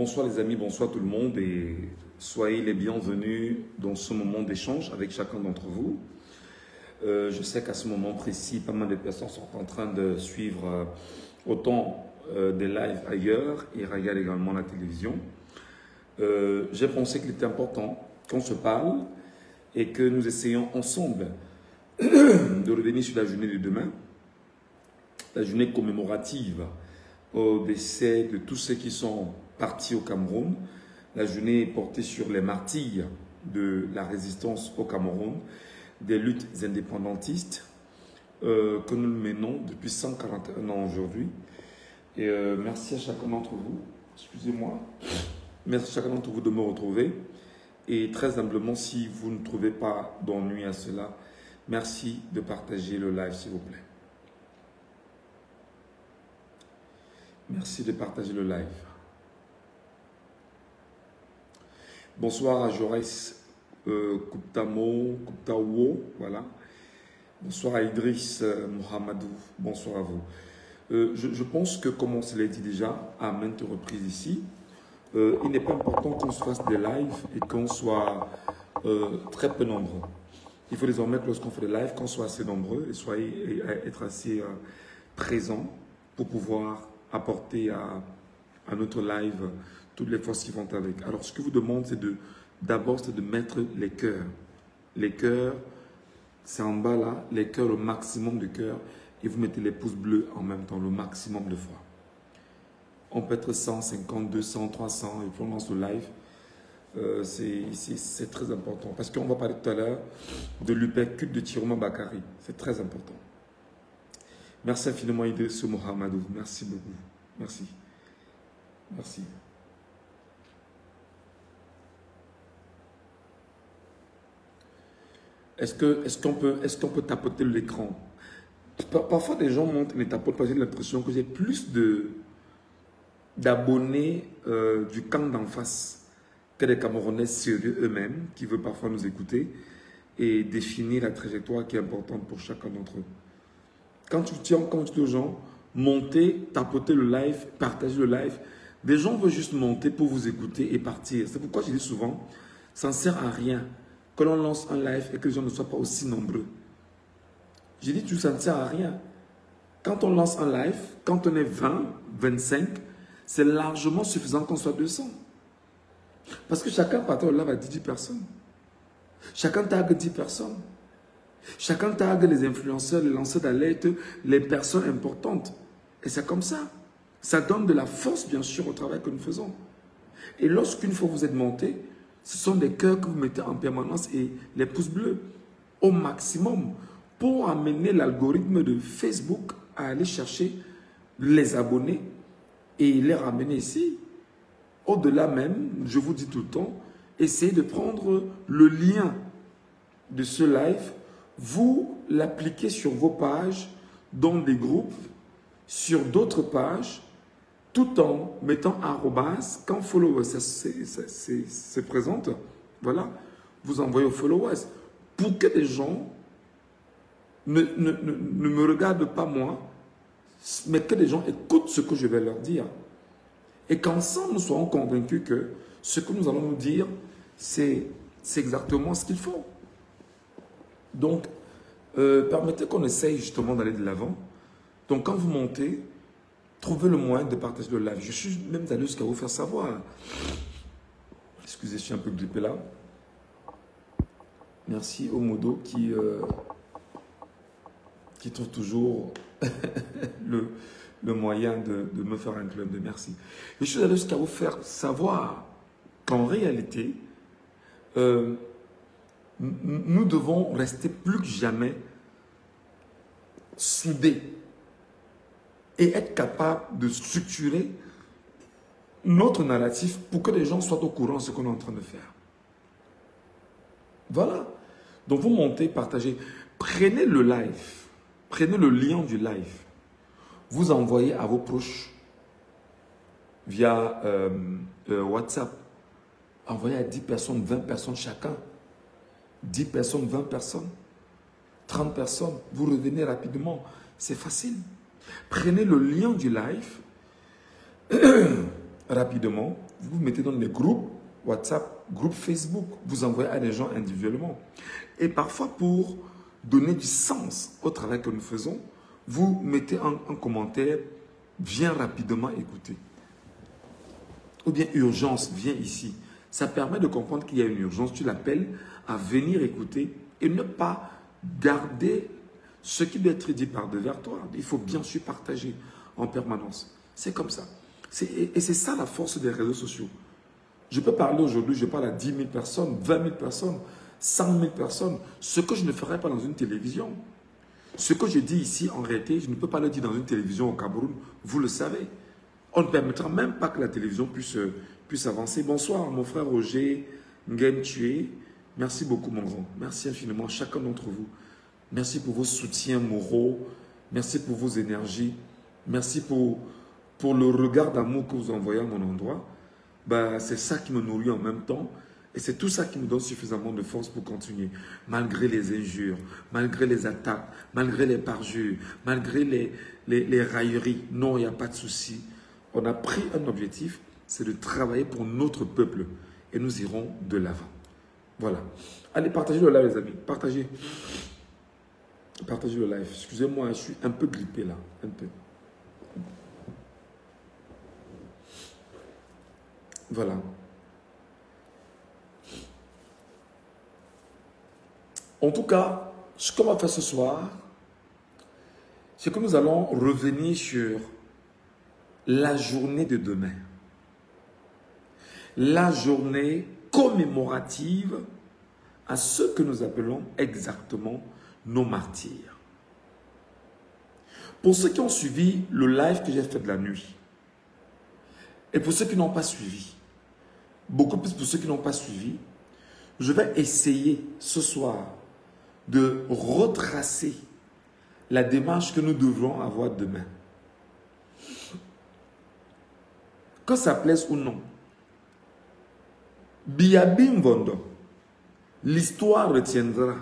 Bonsoir les amis, bonsoir tout le monde et soyez les bienvenus dans ce moment d'échange avec chacun d'entre vous. Je sais qu'à ce moment précis, pas mal de personnes sont en train de suivre autant des lives ailleurs et regardent également la télévision. J'ai pensé qu'il était important qu'on se parle et que nous essayons ensemble de revenir sur la journée de demain, la journée commémorative au décès de tous ceux qui sont partis au Cameroun. La journée est portée sur les martyrs de la résistance au Cameroun, des luttes indépendantistes que nous menons depuis 141 ans aujourd'hui. Et merci à chacun d'entre vous, excusez-moi, merci à chacun d'entre vous de me retrouver. Et très humblement, si vous ne trouvez pas d'ennui à cela, merci de partager le live s'il vous plaît. Merci de partager le live. Bonsoir à Jaurès Kouptawo, voilà. Bonsoir à Idriss Mohamedou, bonsoir à vous. Je pense que, comme on se l'a dit déjà à maintes reprises ici, il n'est pas important qu'on se fasse des lives et qu'on soit très peu nombreux. Il faut désormais que lorsqu'on fait des lives, qu'on soit assez nombreux et être assez présents pour pouvoir apporter à notre live toutes les forces qui vont avec. Alors, ce que je vous demande, c'est d'abord de mettre les cœurs. Les cœurs, c'est en bas là, les cœurs, le maximum de cœurs, et vous mettez les pouces bleus en même temps, le maximum de fois. On peut être 150, 200, 300, et puis on lance le live. C'est très important, parce qu'on va parler tout à l'heure de l'uppercut de Tiroma Bakari. C'est très important. Merci infiniment Idriss Mohamedou. Merci beaucoup. Merci. Merci. Est-ce qu'on peut tapoter l'écran? Parfois, des gens montent mais tapotent parce que j'ai l'impression que j'ai plus d'abonnés du camp d'en face que des Camerounais sérieux eux-mêmes qui veulent parfois nous écouter et définir la trajectoire qui est importante pour chacun d'entre eux. Quand tu dis aux gens, montez, tapotez le live, partagez le live, des gens veulent juste monter pour vous écouter et partir. C'est pourquoi je dis souvent, ça ne sert à rien que l'on lance un live et que les gens ne soient pas aussi nombreux. J'ai dit tout ça ne sert à rien. Quand on lance un live, quand on est 20, 25, c'est largement suffisant qu'on soit 200. Parce que chacun partage le live à 10 personnes. Chacun tag 10 personnes. Chacun tag les influenceurs, les lanceurs d'alerte, les personnes importantes. Et c'est comme ça. Ça donne de la force, bien sûr, au travail que nous faisons. Et lorsqu'une fois vous êtes monté, ce sont des cœurs que vous mettez en permanence et les pouces bleus au maximum pour amener l'algorithme de Facebook à aller chercher les abonnés et les ramener ici. Au-delà même, je vous dis tout le temps, essayez de prendre le lien de ce live, vous l'appliquez sur vos pages, dans des groupes, sur d'autres pages, tout en mettant arrobas, quand followers se présente, voilà, vous envoyez aux followers pour que les gens ne me regardent pas moi, mais que les gens écoutent ce que je vais leur dire. Et qu'ensemble nous soyons convaincus que ce que nous allons nous dire, c'est exactement ce qu'il faut. Donc, permettez qu'on essaye justement d'aller de l'avant. Donc, quand vous montez, trouvez le moyen de partager le live. Je suis même allé jusqu'à vous faire savoir. Excusez, je suis un peu grippé là. Merci au Modo qui trouve toujours le moyen de me faire un club de merci. Je suis allé jusqu'à vous faire savoir qu'en réalité, nous devons rester plus que jamais soudés et être capable de structurer notre narratif pour que les gens soient au courant de ce qu'on est en train de faire. Voilà. Donc vous montez, partagez. Prenez le live. Prenez le lien du live. Vous envoyez à vos proches via WhatsApp. Envoyez à 10 personnes, 20 personnes chacun. 10 personnes, 20 personnes, 30 personnes. Vous revenez rapidement. C'est facile. Prenez le lien du live rapidement. vous mettez dans des groupes WhatsApp, groupes Facebook, vous envoyez à des gens individuellement. Et parfois, pour donner du sens au travail que nous faisons, vous mettez un commentaire, viens rapidement écouter. Ou bien urgence, viens ici. Ça permet de comprendre qu'il y a une urgence. Tu l'appelles à venir écouter et ne pas garder ce qui doit être dit par devers toi. Il faut bien sûr partager en permanence. C'est comme ça. Et c'est ça la force des réseaux sociaux. Je peux parler aujourd'hui, je parle à 10 000 personnes, 20 000 personnes, 100 000 personnes. Ce que je ne ferai pas dans une télévision. Ce que je dis ici, en réalité, je ne peux pas le dire dans une télévision au Cameroun. Vous le savez. On ne permettra même pas que la télévision puisse avancer. Bonsoir, mon frère Roger Nguyen Thué. Merci beaucoup, mon grand. Merci infiniment à chacun d'entre vous. Merci pour vos soutiens moraux. Merci pour vos énergies. Merci pour le regard d'amour que vous envoyez à mon endroit. Bah, c'est ça qui me nourrit en même temps. Et c'est tout ça qui me donne suffisamment de force pour continuer. Malgré les injures, malgré les attaques, malgré les parjures, malgré les railleries. Non, il n'y a pas de souci. On a pris un objectif, c'est de travailler pour notre peuple. Et nous irons de l'avant. Voilà. Allez, partagez le live, les amis. Partagez. Partagez le live. Excusez-moi, je suis un peu grippé là. Un peu. Voilà. En tout cas, ce qu'on va faire ce soir, c'est que nous allons revenir sur la journée de demain. La journée commémorative à ce que nous appelons exactement nos martyrs. Pour ceux qui ont suivi le live que j'ai fait de la nuit, et pour ceux qui n'ont pas suivi, beaucoup plus pour ceux qui n'ont pas suivi, je vais essayer ce soir de retracer la démarche que nous devrons avoir demain. Que ça plaise ou non. Biabi Mvondo, l'histoire retiendra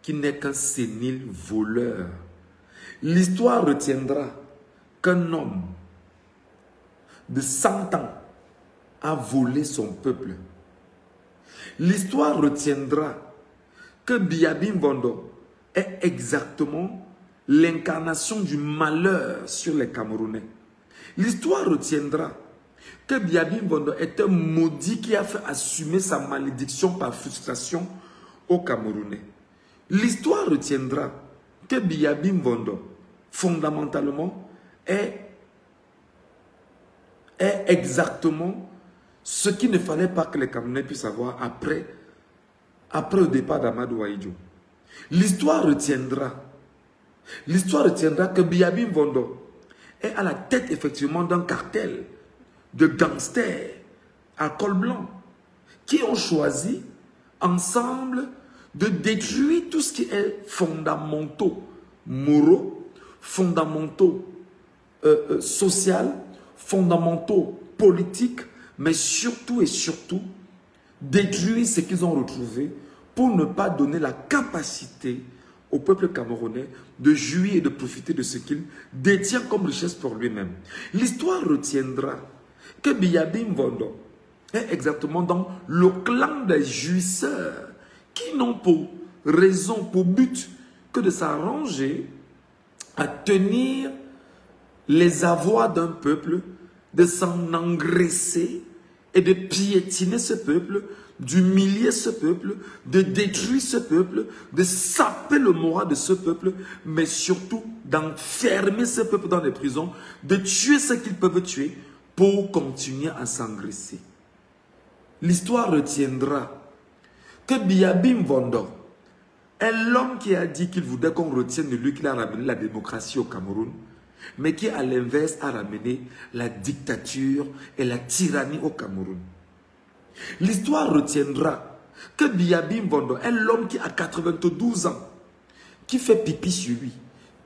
qu'il n'est qu'un sénile voleur. L'histoire retiendra qu'un homme de 100 ans a volé son peuple. L'histoire retiendra que Biabi Mvondo est exactement l'incarnation du malheur sur les Camerounais. L'histoire retiendra que Biabi Mvondo est un maudit qui a fait assumer sa malédiction par frustration aux Camerounais. L'histoire retiendra que Biabi Mvondo, fondamentalement, est exactement ce qu'il ne fallait pas que les Camerounais puissent avoir après le départ d'Amadou Ahidjo. L'histoire retiendra que Biabi Mvondo est à la tête effectivement d'un cartel de gangsters à col blanc qui ont choisi ensemble de détruire tout ce qui est fondamentaux moraux, fondamentaux sociaux, fondamentaux politiques, mais surtout et surtout détruire ce qu'ils ont retrouvé pour ne pas donner la capacité au peuple camerounais de jouir et de profiter de ce qu'il détient comme richesse pour lui-même. L'histoire retiendra que Biabi Mvondo est exactement dans le clan des jouisseurs qui n'ont pour raison, pour but que de s'arranger à tenir les avoirs d'un peuple, de s'en engraisser et de piétiner ce peuple, d'humilier ce peuple, de détruire ce peuple, de saper le moral de ce peuple, mais surtout d'enfermer ce peuple dans les prisons, de tuer ce qu'ils peuvent tuer pour continuer à s'engraisser. L'histoire retiendra que Biabi Mvondo est l'homme qui a dit qu'il voudrait qu'on retienne de lui qu'il a ramené la démocratie au Cameroun, mais qui à l'inverse a ramené la dictature et la tyrannie au Cameroun. L'histoire retiendra que Biabi Mvondo est l'homme qui a 92 ans, qui fait pipi sur lui,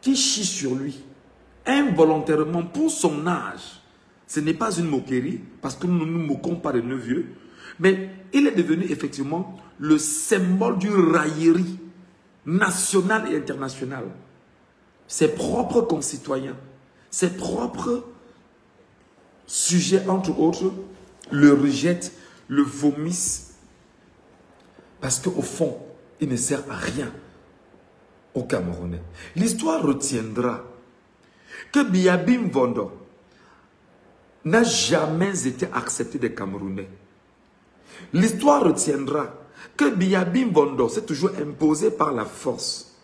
qui chie sur lui, involontairement pour son âge. Ce n'est pas une moquerie, parce que nous ne nous moquons pas de nos vieux, mais il est devenu effectivement le symbole d'une raillerie nationale et internationale. Ses propres concitoyens, ses propres sujets, entre autres, le rejettent, le vomissent, parce qu'au fond, il ne sert à rien aux Camerounais. L'histoire retiendra que Biabi Mvondo n'a jamais été accepté des Camerounais. L'histoire retiendra que Biabi Mvondo s'est toujours imposé par la force.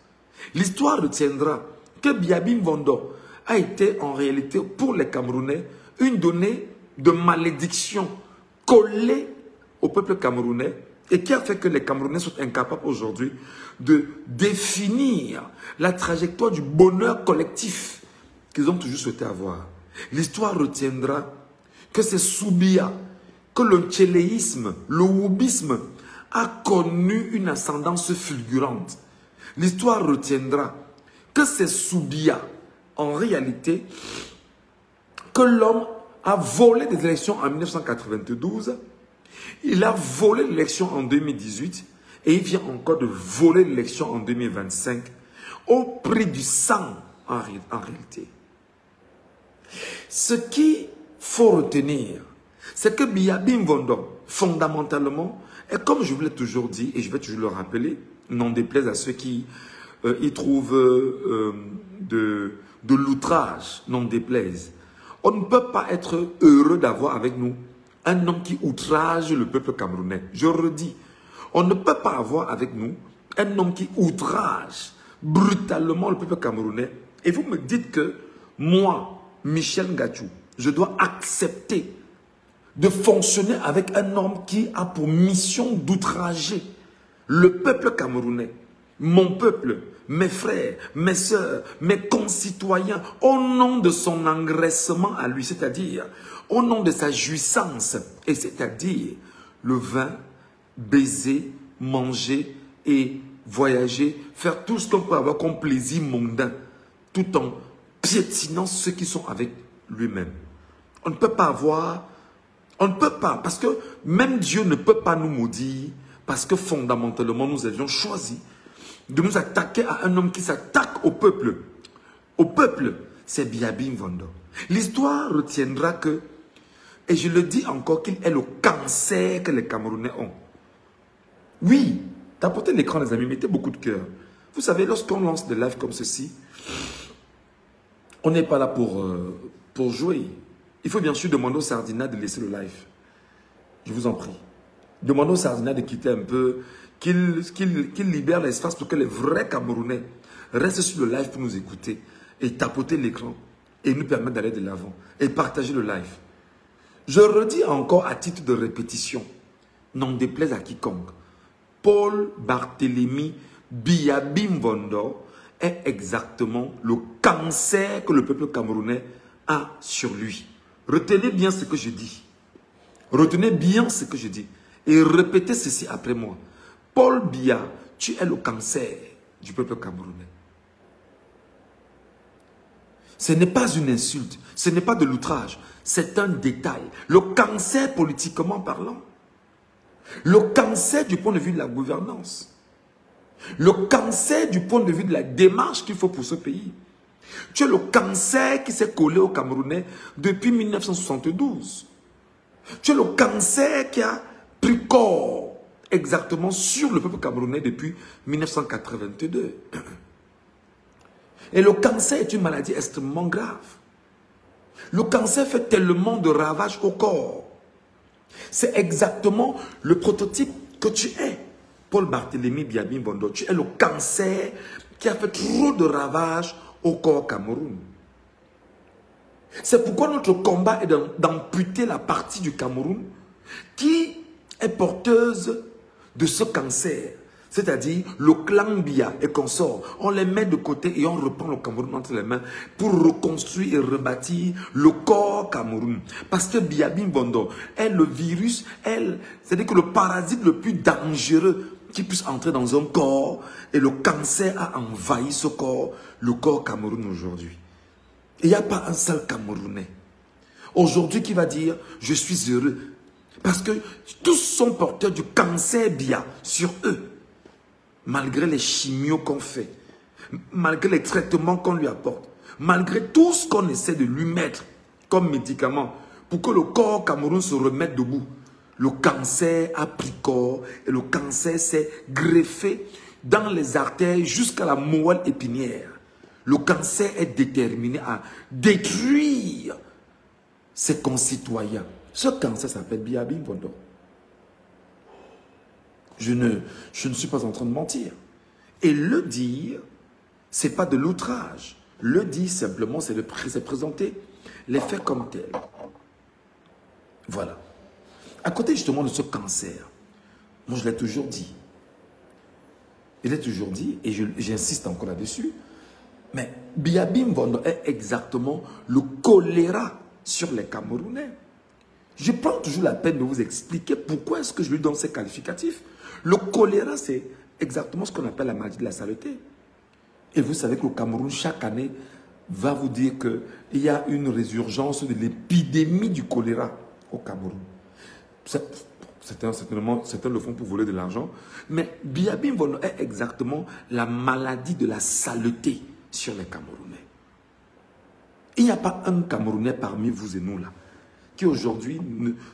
L'histoire retiendra que Biabi Mvondo a été en réalité pour les Camerounais une donnée de malédiction collée au peuple camerounais et qui a fait que les Camerounais sont incapables aujourd'hui de définir la trajectoire du bonheur collectif qu'ils ont toujours souhaité avoir. L'histoire retiendra que c'est Soubia, que le tchéléisme, le woubisme a connu une ascendance fulgurante. L'histoire retiendra que c'est Soubia, en réalité, que l'homme a volé des élections en 1992, il a volé l'élection en 2018 et il vient encore de voler l'élection en 2025 au prix du sang en réalité. Ce qu'il faut retenir, c'est que Biabi Mvondo, fondamentalement, est comme je vous l'ai toujours dit, et je vais toujours le rappeler, n'en déplaise à ceux qui y trouvent de l'outrage, n'en déplaise. On ne peut pas être heureux d'avoir avec nous un homme qui outrage le peuple camerounais. Je redis, on ne peut pas avoir avec nous un homme qui outrage brutalement le peuple camerounais. Et vous me dites que moi, Michel Ngachou, je dois accepter de fonctionner avec un homme qui a pour mission d'outrager le peuple camerounais, mon peuple, mes frères, mes sœurs, mes concitoyens, au nom de son engraissement à lui, c'est-à-dire au nom de sa jouissance, et c'est-à-dire le vin, baiser, manger et voyager, faire tout ce qu'on peut avoir comme plaisir mondain, tout en piétinant ceux qui sont avec lui-même. On ne peut pas avoir, on ne peut pas, parce que même Dieu ne peut pas nous maudire, parce que fondamentalement nous avions choisi de nous attaquer à un homme qui s'attaque au peuple. Au peuple, c'est Biabi Mvondo. L'histoire retiendra que, et je le dis encore, qu'il est le cancer que les Camerounais ont. Oui, tapotez l'écran les amis, mettez beaucoup de cœur. Vous savez, lorsqu'on lance des lives comme ceci, on n'est pas là pour jouer. Il faut bien sûr demander au Sardina de laisser le live. Je vous en prie. Demandez au Sardina de quitter un peu, qu'il libère l'espace pour que les vrais Camerounais restent sur le live pour nous écouter et tapoter l'écran et nous permettre d'aller de l'avant et partager le live. Je redis encore à titre de répétition, n'en déplaise à quiconque, Paul Barthélemy Biabi Mvondo est exactement le cancer que le peuple camerounais a sur lui. Retenez bien ce que je dis. Retenez bien ce que je dis. Et répétez ceci après moi. Paul Biya, tu es le cancer du peuple camerounais. Ce n'est pas une insulte, ce n'est pas de l'outrage, c'est un détail. Le cancer politiquement parlant, le cancer du point de vue de la gouvernance, le cancer du point de vue de la démarche qu'il faut pour ce pays. Tu es le cancer qui s'est collé aux Camerounais depuis 1972. Tu es le cancer qui a pris corps exactement sur le peuple camerounais depuis 1982. Et le cancer est une maladie extrêmement grave. Le cancer fait tellement de ravages au corps. C'est exactement le prototype que tu es. Paul Barthélemy Biabi Mvondo, tu es le cancer qui a fait trop de ravages au corps Cameroun. C'est pourquoi notre combat est d'amputer la partie du Cameroun qui est porteuse de ce cancer, c'est-à-dire le clan Biya et consorts. On les met de côté et on reprend le Cameroun entre les mains pour reconstruire et rebâtir le corps Cameroun. Parce que Biabi Mvondo est le virus, c'est-à-dire que le parasite le plus dangereux qui puisse entrer dans un corps, et le cancer a envahi ce corps, le corps Cameroun aujourd'hui. Et il n'y a pas un seul Camerounais aujourd'hui qui va dire « je suis heureux ». Parce que tous sont porteurs du cancer Biya sur eux. Malgré les chimios qu'on fait, malgré les traitements qu'on lui apporte, malgré tout ce qu'on essaie de lui mettre comme médicament pour que le corps Cameroun se remette debout. Le cancer a pris corps et le cancer s'est greffé dans les artères jusqu'à la moelle épinière. Le cancer est déterminé à détruire ses concitoyens. Ce cancer s'appelle Biabim Vondo. Je ne suis pas en train de mentir. Et le dire, ce n'est pas de l'outrage. Le dire simplement, c'est présenter les faits comme tels. Voilà. À côté justement de ce cancer, moi je l'ai toujours dit. Je l'ai toujours dit et j'insiste encore là-dessus. Mais Biabim Vondo est exactement le choléra sur les Camerounais. Je prends toujours la peine de vous expliquer pourquoi est-ce que je lui donne ces qualificatifs. Le choléra, c'est exactement ce qu'on appelle la maladie de la saleté. Et vous savez que le Cameroun, chaque année, va vous dire qu'il y a une résurgence de l'épidémie du choléra au Cameroun. Certains le font pour voler de l'argent. Mais Biabim Vondo est exactement la maladie de la saleté sur les Camerounais. Il n'y a pas un Camerounais parmi vous et nous là qui aujourd'hui,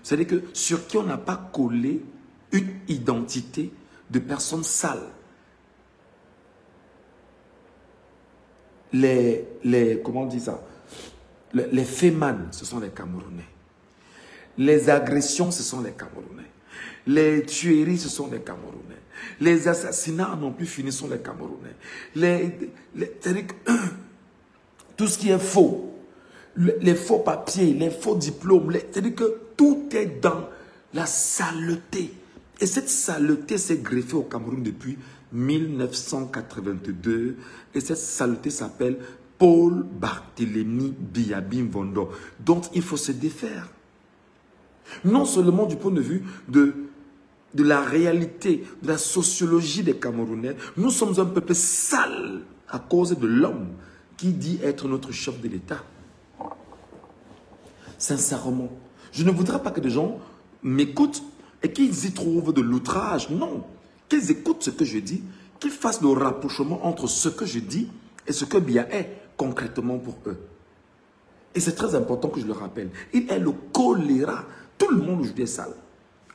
c'est-à-dire que sur qui on n'a pas collé une identité de personnes sales. Comment on dit ça? Les fémanes, ce sont les Camerounais. Les agressions, ce sont les Camerounais. Les tueries, ce sont les Camerounais. Les assassinats n'ont plus fini, ce sont les Camerounais. C'est-à-dire que tout ce qui est faux, les faux papiers, les faux diplômes, c'est-à-dire que tout est dans la saleté. Et cette saleté s'est greffée au Cameroun depuis 1982. Et cette saleté s'appelle Paul Barthélémy Biabim Vondo, dont il faut se défaire. Non seulement du point de vue de la réalité, de la sociologie des Camerounais, nous sommes un peuple sale à cause de l'homme qui dit être notre chef de l'État. Sincèrement, je ne voudrais pas que des gens m'écoutent et qu'ils y trouvent de l'outrage. Non, qu'ils écoutent ce que je dis, qu'ils fassent le rapprochement entre ce que je dis et ce que Bia est concrètement pour eux. Et c'est très important que je le rappelle. Il est le choléra. Tout le monde aujourd'hui est sale.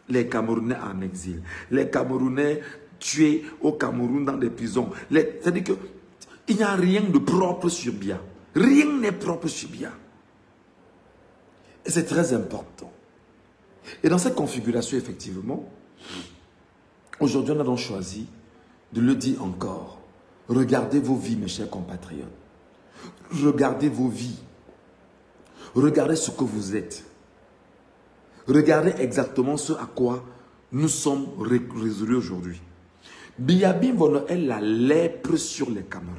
Les Camerounais en exil, les Camerounais tués au Cameroun dans des prisons. C'est-à-dire qu'il n'y a rien de propre sur Bia. Rien n'est propre sur Bia. Et c'est très important. Et dans cette configuration, effectivement, aujourd'hui, on a donc choisi de le dire encore. Regardez vos vies, mes chers compatriotes. Regardez vos vies. Regardez ce que vous êtes. Regardez exactement ce à quoi nous sommes résolus aujourd'hui. Biabim Vondo est la lèpre sur les Camerounais.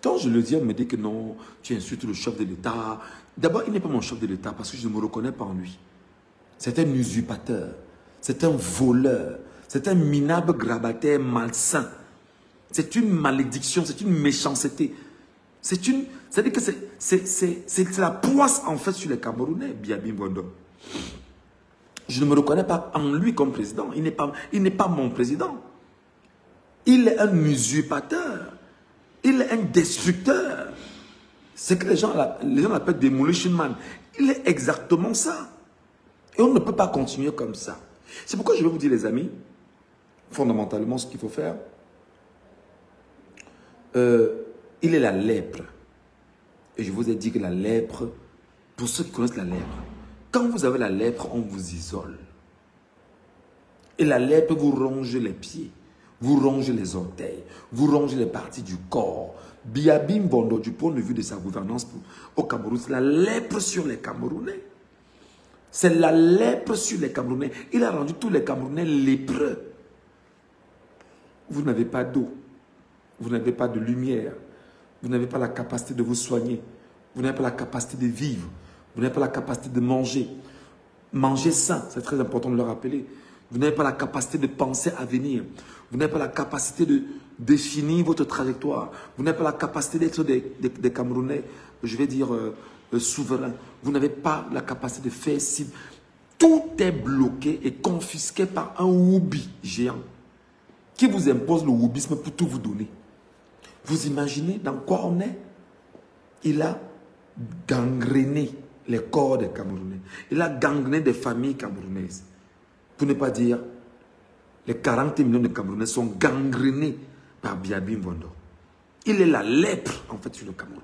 Quand je le dis, on me dit que non, tu insultes le chef de l'État. D'abord, il n'est pas mon chef de l'État parce que je ne me reconnais pas en lui. C'est un usurpateur, c'est un voleur, c'est un minable grabataire malsain. C'est une malédiction, c'est une méchanceté. C'est-à-dire que c'est la poisse en fait sur les Camerounais, Biabim Vondo. Je ne me reconnais pas en lui comme président. Il n'est pas mon président. Il est un usurpateur. Il est un destructeur. C'est que les gens l'appellent demolition man. Il est exactement ça. Et on ne peut pas continuer comme ça. C'est pourquoi je vais vous dire, les amis, fondamentalement, ce qu'il faut faire. Il est la lèpre. Et je vous ai dit que la lèpre, pour ceux qui connaissent la lèpre, quand vous avez la lèpre, on vous isole. Et la lèpre vous ronge les pieds, vous ronge les orteils, vous ronge les parties du corps. Biabim Vondo, du point de vue de sa gouvernance au Cameroun, c'est la lèpre sur les Camerounais. C'est la lèpre sur les Camerounais. Il a rendu tous les Camerounais lépreux. Vous n'avez pas d'eau. Vous n'avez pas de lumière. Vous n'avez pas la capacité de vous soigner. Vous n'avez pas la capacité de vivre. Vous n'avez pas la capacité de manger. Manger sain, c'est très important de le rappeler. Vous n'avez pas la capacité de penser à venir. Vous n'avez pas la capacité de définir votre trajectoire. Vous n'avez pas la capacité d'être des Camerounais, je vais dire, souverains. Vous n'avez pas la capacité de faire ci. Tout est bloqué et confisqué par un woubi géant qui vous impose le woubisme pour tout vous donner. Vous imaginez dans quoi on est? Il a gangréné les corps des Camerounais. Il a gangrené des familles camerounaises. Pour ne pas dire, les 40 millions de Camerounais sont gangrenés par Biabi Mvondo. Il est la lèpre, en fait, sur le Cameroun.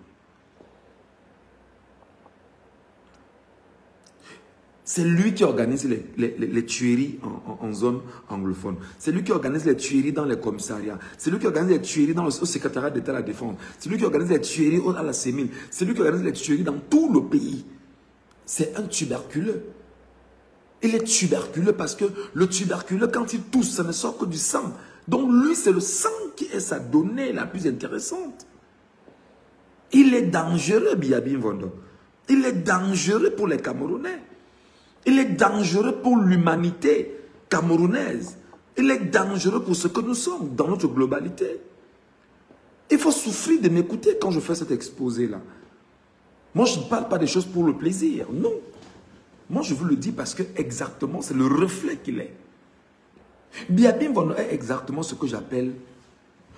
C'est lui qui organise les tueries en zone anglophone. C'est lui qui organise les tueries dans les commissariats. C'est lui qui organise les tueries au secrétariat d'État à la Défense. C'est lui qui organise les tueries à la CEMIL. C'est lui qui organise les tueries dans tout le pays. C'est un tuberculeux. Il est tuberculeux parce que le tuberculeux, quand il tousse, ça ne sort que du sang. Donc lui, c'est le sang qui est sa donnée la plus intéressante. Il est dangereux, Biabi Mvondo. Il est dangereux pour les Camerounais. Il est dangereux pour l'humanité camerounaise. Il est dangereux pour ce que nous sommes dans notre globalité. Il faut souffrir de m'écouter quand je fais cet exposé-là. Moi, je ne parle pas des choses pour le plaisir, non. Moi, je vous le dis parce que exactement, c'est le reflet qu'il est. Biabi Mvondo est exactement ce que j'appelle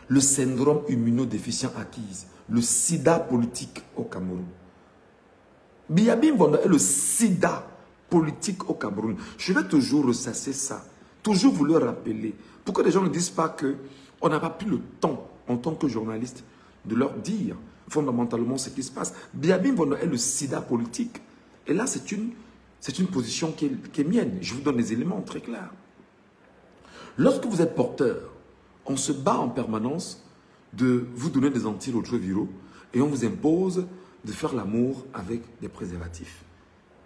le syndrome immunodéficient acquise, le sida politique au Cameroun. Biabi Mvondo est le sida politique au Cameroun. Je vais toujours ressasser ça, toujours vous le rappeler, pour que les gens ne disent pas qu'on n'a pas pris le temps, en tant que journaliste, de leur dire fondamentalement ce qui se passe. Biabi Mvondo est le sida politique. Et là, c'est une position qui est mienne. Je vous donne des éléments très clairs. Lorsque vous êtes porteur, on se bat en permanence de vous donner des antirétroviraux et on vous impose de faire l'amour avec des préservatifs.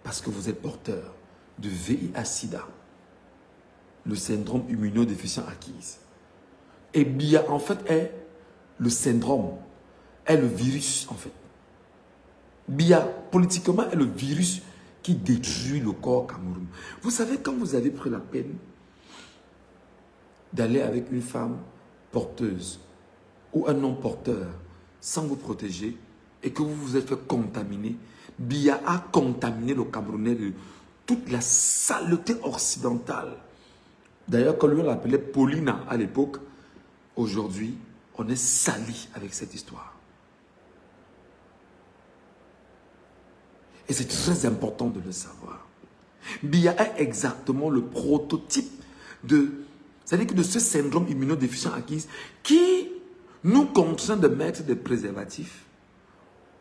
Parce que vous êtes porteur de VIH-Sida, le syndrome immunodéficient acquise. Et BIA, en fait, est le syndrome, est le virus, en fait. BIA, politiquement, est le virus qui détruit le corps Cameroun. Vous savez, quand vous avez pris la peine d'aller avec une femme porteuse ou un homme porteur sans vous protéger et que vous vous êtes fait contaminer, BIA a contaminé le Camerounais de toute la saleté occidentale. D'ailleurs, quand lui on l'appelait Paulina à l'époque, aujourd'hui, on est sali avec cette histoire. Et c'est très important de le savoir. BIA est exactement le prototype c'est-à-dire que de ce syndrome immunodéficient acquis qui nous contraint de mettre des préservatifs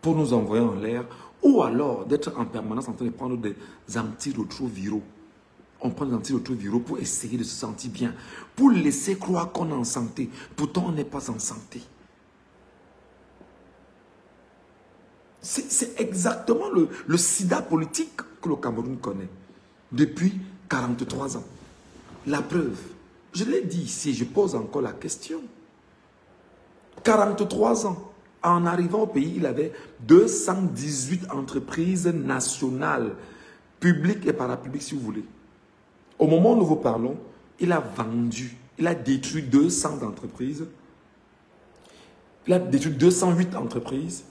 pour nous envoyer en l'air ou alors d'être en permanence en train de prendre des antirétroviraux. On prend des antirétroviraux pour essayer de se sentir bien, pour laisser croire qu'on est en santé. Pourtant, on n'est pas en santé. C'est exactement le sida politique que le Cameroun connaît depuis 43 ans. La preuve, je l'ai dit ici, je pose encore la question. 43 ans, en arrivant au pays, il avait 218 entreprises nationales, publiques et parapubliques si vous voulez. Au moment où nous vous parlons, il a vendu, il a détruit 200 entreprises, il a détruit 208 entreprises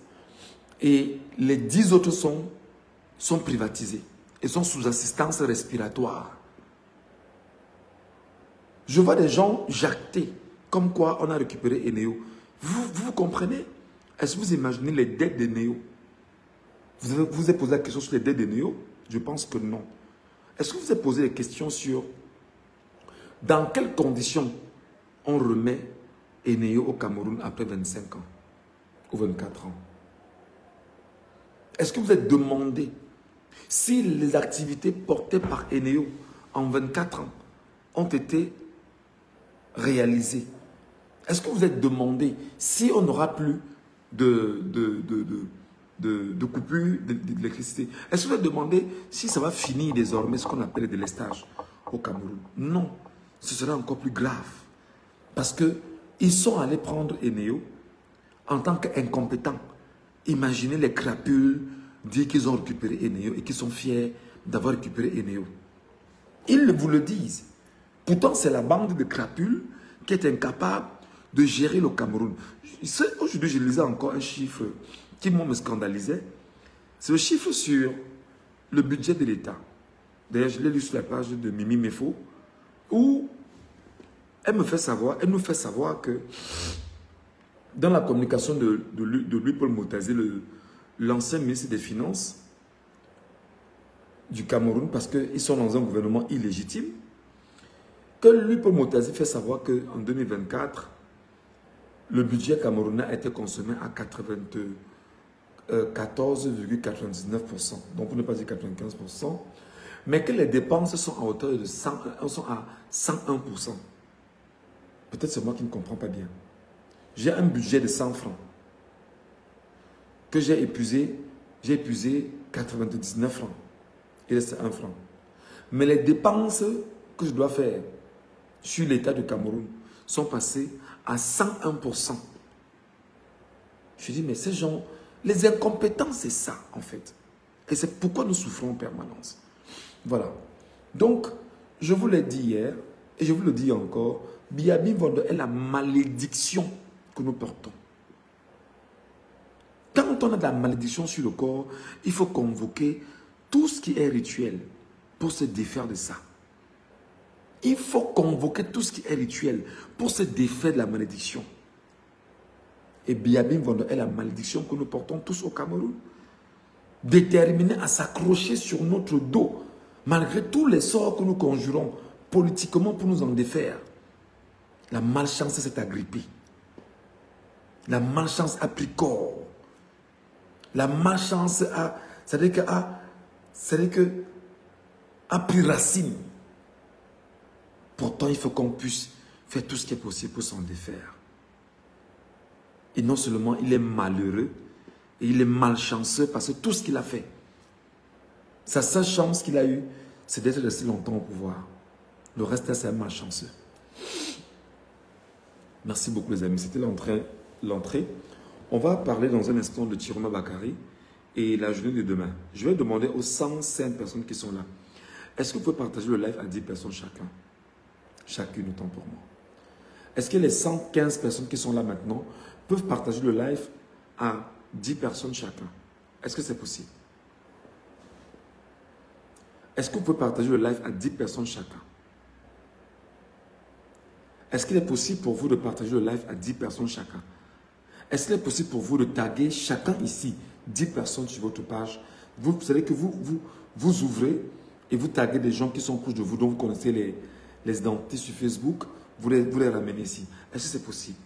et les 10 autres sont privatisées et sont sous assistance respiratoire. Je vois des gens jacter comme quoi on a récupéré Eneo. Vous comprenez? Est-ce que vous imaginez les dettes d'Eneo? Vous vous êtes posé la question sur les dettes d'Eneo? Je pense que non. Est-ce que vous vous êtes posé des questions sur dans quelles conditions on remet Eneo au Cameroun après 25 ans ou 24 ans? Est-ce que vous êtes demandé si les activités portées par Eneo en 24 ans ont été réalisées? Est-ce que vous êtes demandé si on n'aura plus de coupure d'électricité? Est-ce que vous êtes demandé si ça va finir désormais ce qu'on appelle le délestage au Cameroun? Non, ce serait encore plus grave. Parce qu'ils sont allés prendre Eneo en tant qu'incompétents. Imaginez les crapules dire qu'ils ont récupéré Eneo et qu'ils sont fiers d'avoir récupéré Eneo. Ils vous le disent. Pourtant, c'est la bande de crapules qui est incapable de gérer le Cameroun. Aujourd'hui, je lisais encore un chiffre qui me scandalisait. C'est le chiffre sur le budget de l'État. D'ailleurs, je l'ai lu sur la page de Mimi Mefo, où elle nous fait savoir que dans la communication de Louis-Paul Motazé, l'ancien ministre des Finances, du Cameroun, parce qu'ils sont dans un gouvernement illégitime, que lui, Paul Motazi, fait savoir qu'en 2024, le budget camerounais a été consommé à 14,99%, donc pour ne pas dire 95%, mais que les dépenses sont à hauteur de 101%. Peut-être c'est moi qui ne comprends pas bien. J'ai un budget de 100 francs que j'ai épuisé 99 francs. Il reste 1 franc. Mais les dépenses que je dois faire sur l'État du Cameroun sont passées à 101%. Je dis, mais ces gens, les incompétents, c'est ça en fait. Et c'est pourquoi nous souffrons en permanence. Voilà. Donc, je vous l'ai dit hier, et je vous le dis encore, Biabi Vondo est la malédiction que nous portons. Quand on a de la malédiction sur le corps, il faut convoquer tout ce qui est rituel pour se défaire de ça. Il faut convoquer tout ce qui est rituel pour se défaire de la malédiction. Et Biabi Vondo est la malédiction que nous portons tous au Cameroun. Déterminés à s'accrocher sur notre dos, malgré tous les sorts que nous conjurons politiquement pour nous en défaire. La malchance s'est agrippée. La malchance a pris corps. La malchance a, a pris racine. Pourtant, il faut qu'on puisse faire tout ce qui est possible pour s'en défaire. Et non seulement il est malheureux, et il est malchanceux parce que tout ce qu'il a fait, sa seule chance qu'il a eue, c'est d'être resté longtemps au pouvoir. Le reste, c'est un malchanceux. Merci beaucoup les amis, c'était l'entrée. On va parler dans un instant de Tiroma Bakary et la journée de demain. Je vais demander aux 105 personnes qui sont là, est-ce que vous pouvez partager le live à 10 personnes chacun? Chacune, autant pour moi. Est-ce que les 115 personnes qui sont là maintenant peuvent partager le live à 10 personnes chacun? Est-ce que c'est possible? Est-ce que vous pouvez partager le live à 10 personnes chacun? Est-ce qu'il est possible pour vous de partager le live à 10 personnes chacun? Est-ce qu'il est possible pour vous de taguer chacun ici 10 personnes sur votre page? Vous savez que vous ouvrez et vous taguez des gens qui sont proches de vous, dont vous connaissez les identités sur Facebook, vous les ramenez ici. Est-ce que c'est possible?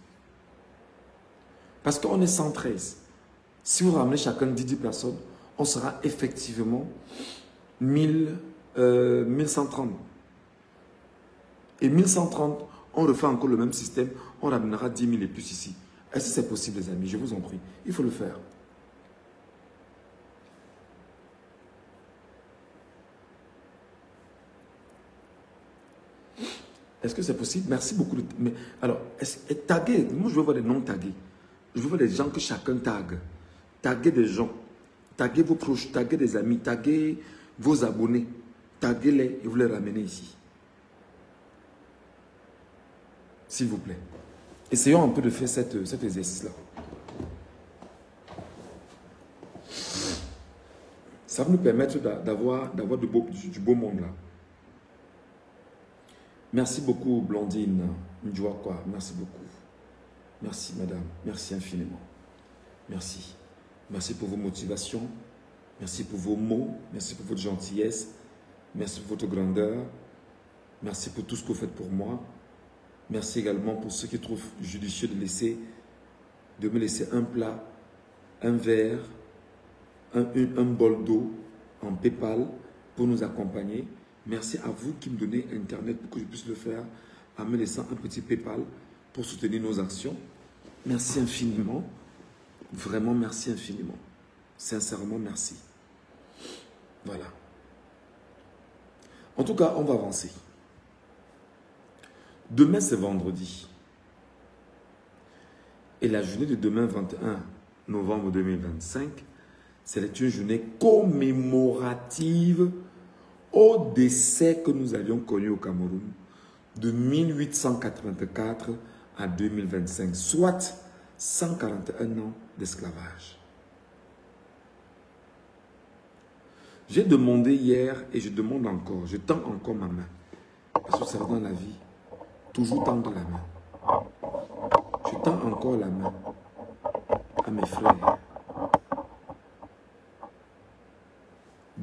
Parce qu'on est 113. Si vous ramenez chacun 10 personnes, on sera effectivement 1130. Et 1130, on refait encore le même système, on ramènera 10 000 et plus ici. Est-ce que c'est possible les amis? Je vous en prie. Il faut le faire. Est-ce que c'est possible? Merci beaucoup. Mais alors, taguer, moi je veux voir des noms tagués. Je veux voir des gens que chacun tague. Taguez des gens. Taguez vos proches, taguez des amis, taguez vos abonnés. Taguez-les et vous les ramenez ici. S'il vous plaît. Essayons un peu de faire cet exercice-là. Ça va nous permettre d'avoir du beau monde là. Merci beaucoup, Blondine. Ndjouakwa, merci beaucoup. Merci, madame. Merci infiniment. Merci. Merci pour vos motivations. Merci pour vos mots. Merci pour votre gentillesse. Merci pour votre grandeur. Merci pour tout ce que vous faites pour moi. Merci également pour ceux qui trouvent judicieux de me laisser un plat, un verre, un bol d'eau en PayPal pour nous accompagner. Merci à vous qui me donnez Internet pour que je puisse le faire, en me laissant un petit PayPal pour soutenir nos actions. Merci infiniment. Vraiment, merci infiniment. Sincèrement, merci. Voilà. En tout cas, on va avancer. Demain, c'est vendredi. Et la journée de demain, 21 novembre 2025, c'est une journée commémorative au décès que nous avions connu au Cameroun de 1884 à 2025, soit 141 ans d'esclavage. J'ai demandé hier et je demande encore, je tends encore ma main, parce que c'est dans la vie, toujours tendre la main. Je tends encore la main à mes frères.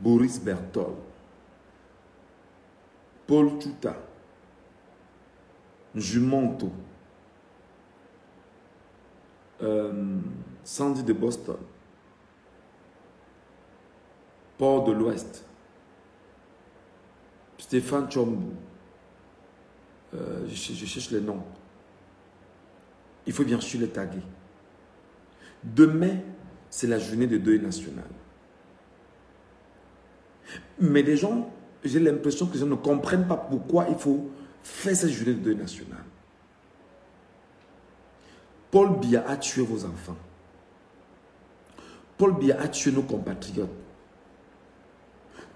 Boris Berthold, Paul Chuta, Jumonto, Sandy de Boston, Port de l'Ouest, Stéphane Chombo, je cherche les noms. Il faut bien sûr les taguer. Demain, c'est la journée de deuil national. Mais les gens, j'ai l'impression que les gens ne comprennent pas pourquoi il faut faire cette journée de deuil national. Paul Biya a tué vos enfants. Paul Biya a tué nos compatriotes.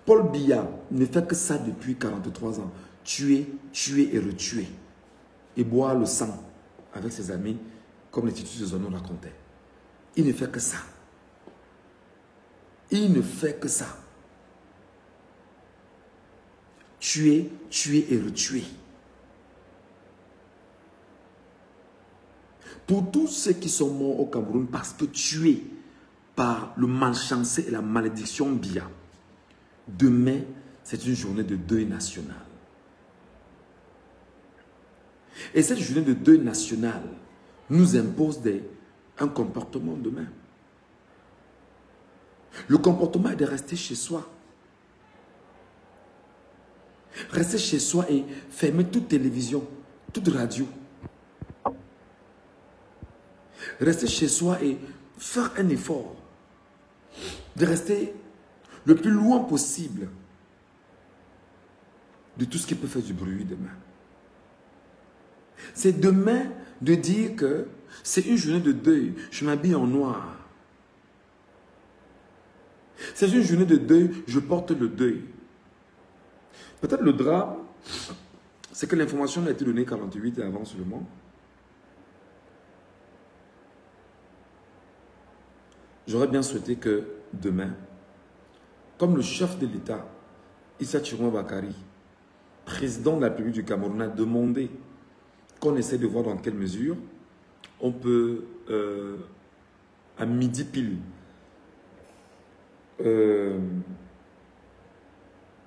Paul Biya ne fait que ça depuis 43 ans. Tuer, tuer et retuer. Et boire le sang avec ses amis, comme les titres de Zono racontaient. Il ne fait que ça. Il ne fait que ça. Tuer, tuer et retuer. Pour tous ceux qui sont morts au Cameroun parce que tués par le malchancé et la malédiction Biya, demain, c'est une journée de deuil national. Et cette journée de deuil national nous impose un comportement demain. Le comportement est de rester chez soi. Rester chez soi et fermer toute télévision, toute radio. Rester chez soi et faire un effort. De rester le plus loin possible de tout ce qui peut faire du bruit demain. C'est demain de dire que c'est une journée de deuil. Je m'habille en noir. C'est une journée de deuil. Je porte le deuil. Peut-être le drame, c'est que l'information a été donnée 48 et avant seulement. J'aurais bien souhaité que demain, comme le chef de l'État, Issa Chiroma Bakary, président de la République du Cameroun, a demandé qu'on essaie de voir dans quelle mesure on peut, à midi pile,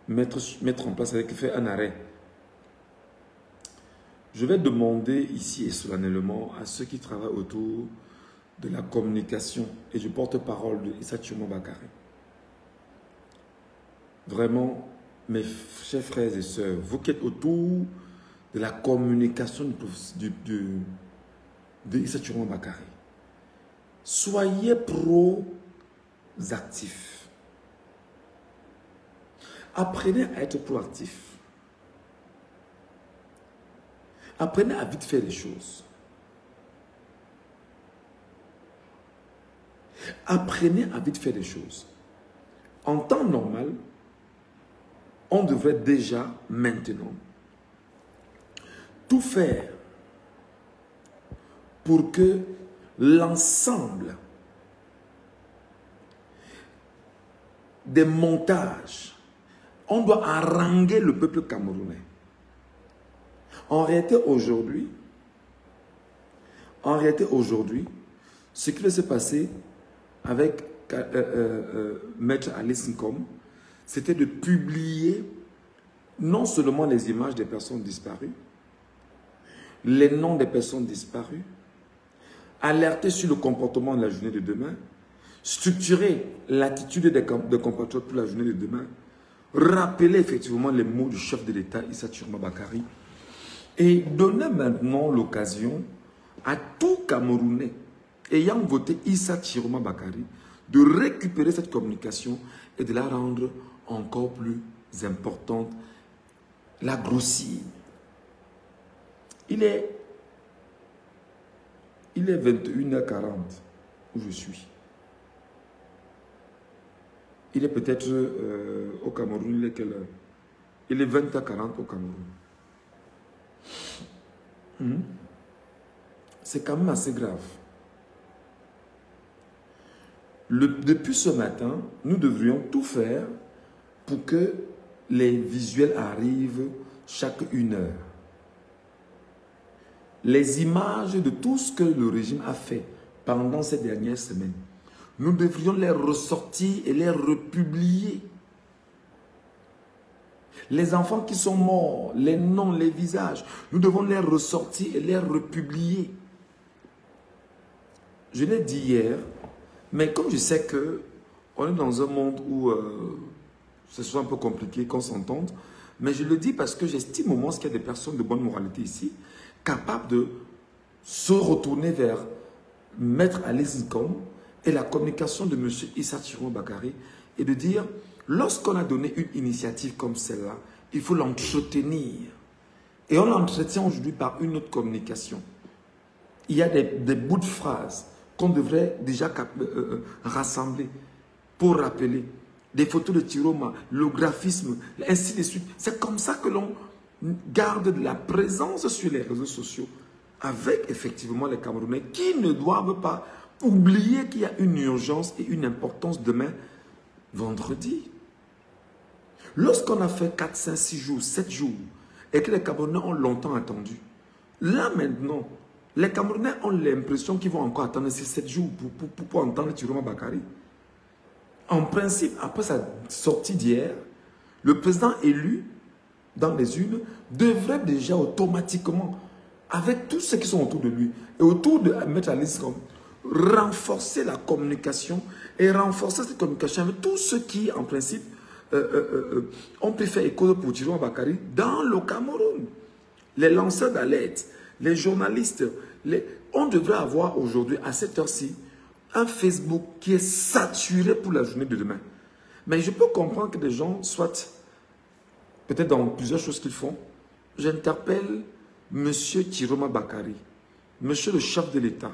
mettre en place, faire un arrêt. Je vais demander ici et solennellement à ceux qui travaillent autour de la communication, et je porte parole de Issa Chiroma Bakary. Vraiment, mes chers frères et sœurs, vous qui êtes autour de la communication de Issa Chiroma Bakary, soyez proactifs. Apprenez à être proactif. Apprenez à vite faire les choses. Apprenez à vite faire les choses. En temps normal, on devrait déjà maintenant tout faire pour que l'ensemble des montages, on doit haranguer le peuple camerounais. En réalité, aujourd'hui, ce qui va se passer avec Maître Alice Nkom, c'était de publier non seulement les images des personnes disparues, les noms des personnes disparues, alerter sur le comportement de la journée de demain, structurer l'attitude des compatriotes pour la journée de demain, rappeler effectivement les mots du chef de l'État, Issa Chiroma Bakary, et donner maintenant l'occasion à tout Camerounais ayant voté Issa Chiroma Bakary de récupérer cette communication et de la rendre encore plus importante, la grossir. Il est 21h40 où je suis. Il est peut-être au Cameroun, il est quelle heure? Il est 20h40 au Cameroun. C'est quand même assez grave. Depuis ce matin, nous devrions tout faire pour que les visuels arrivent chaque 1 heure. Les images de tout ce que le régime a fait pendant ces dernières semaines, nous devrions les ressortir et les republier Les enfants qui sont morts, les noms, les visages, nous devons les ressortir et les republier. Je l'ai dit hier, mais comme je sais que on est dans un monde où ce soit un peu compliqué qu'on s'entende, mais je le dis parce que j'estime au moins qu'il y a des personnes de bonne moralité ici, capables de se retourner vers Maître Alice Ngom et la communication de M. Issa Chiroma Bakary et de dire, lorsqu'on a donné une initiative comme celle-là, il faut l'entretenir. Et on l'entretient aujourd'hui par une autre communication. Il y a des bouts de phrases qu'on devrait déjà rassembler pour rappeler. Des photos de Chiroma, le graphisme, ainsi de suite. C'est comme ça que l'on garde de la présence sur les réseaux sociaux avec effectivement les Camerounais qui ne doivent pas oublier qu'il y a une urgence et une importance demain, vendredi. Lorsqu'on a fait 4, 5, 6 jours, 7 jours et que les Camerounais ont longtemps attendu, là maintenant, les Camerounais ont l'impression qu'ils vont encore attendre ces 7 jours pour entendre Chiroma Bakary. En principe, après sa sortie d'hier, le président élu dans les urnes devrait déjà automatiquement, avec tous ceux qui sont autour de lui et autour de Maître Alice Ngom, renforcer la communication et renforcer cette communication avec tous ceux qui, en principe, ont pu faire écho pour Chiroma Bakary dans le Cameroun. Les lanceurs d'alerte, les journalistes, on devrait avoir aujourd'hui, à cette heure-ci, un Facebook qui est saturé pour la journée de demain. Mais je peux comprendre que des gens soient, peut-être dans plusieurs choses qu'ils font, j'interpelle M. Chiroma Bakary, Monsieur le chef de l'État.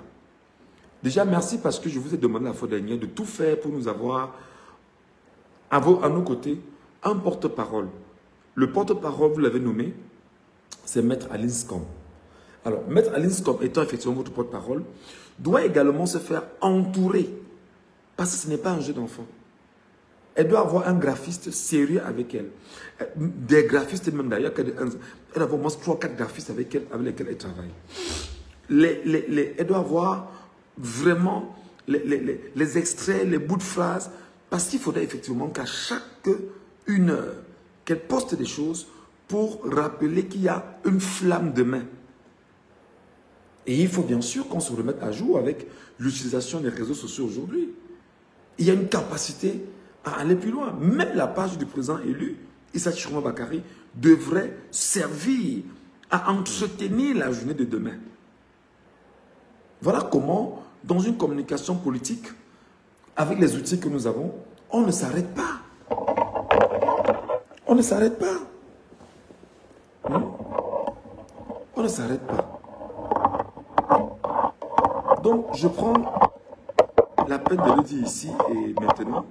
Déjà, merci parce que je vous ai demandé la fois dernière de tout faire pour nous avoir à nos côtés un porte-parole. Le porte-parole, vous l'avez nommé, c'est Maître Alice Ngom. Alors, Maître Alice Ngom étant effectivement votre porte-parole, doit également se faire entourer. Parce que ce n'est pas un jeu d'enfant. Elle doit avoir un graphiste sérieux avec elle. Des graphistes même d'ailleurs. Elle doit avoir au moins 3-4 graphistes avec lesquels elle travaille. Elle doit avoir vraiment les extraits, les bouts de phrases. Parce qu'il faudrait effectivement qu'à chaque une heure, qu'elle poste des choses pour rappeler qu'il y a une flamme de main. Et il faut bien sûr qu'on se remette à jour avec l'utilisation des réseaux sociaux aujourd'hui. Il y a une capacité à aller plus loin. Même la page du président élu, Issa Chiroma Bakary, devrait servir à entretenir la journée de demain. Voilà comment, dans une communication politique, avec les outils que nous avons, on ne s'arrête pas. On ne s'arrête pas. On ne s'arrête pas. Donc, je prends la peine de le dire ici et maintenant.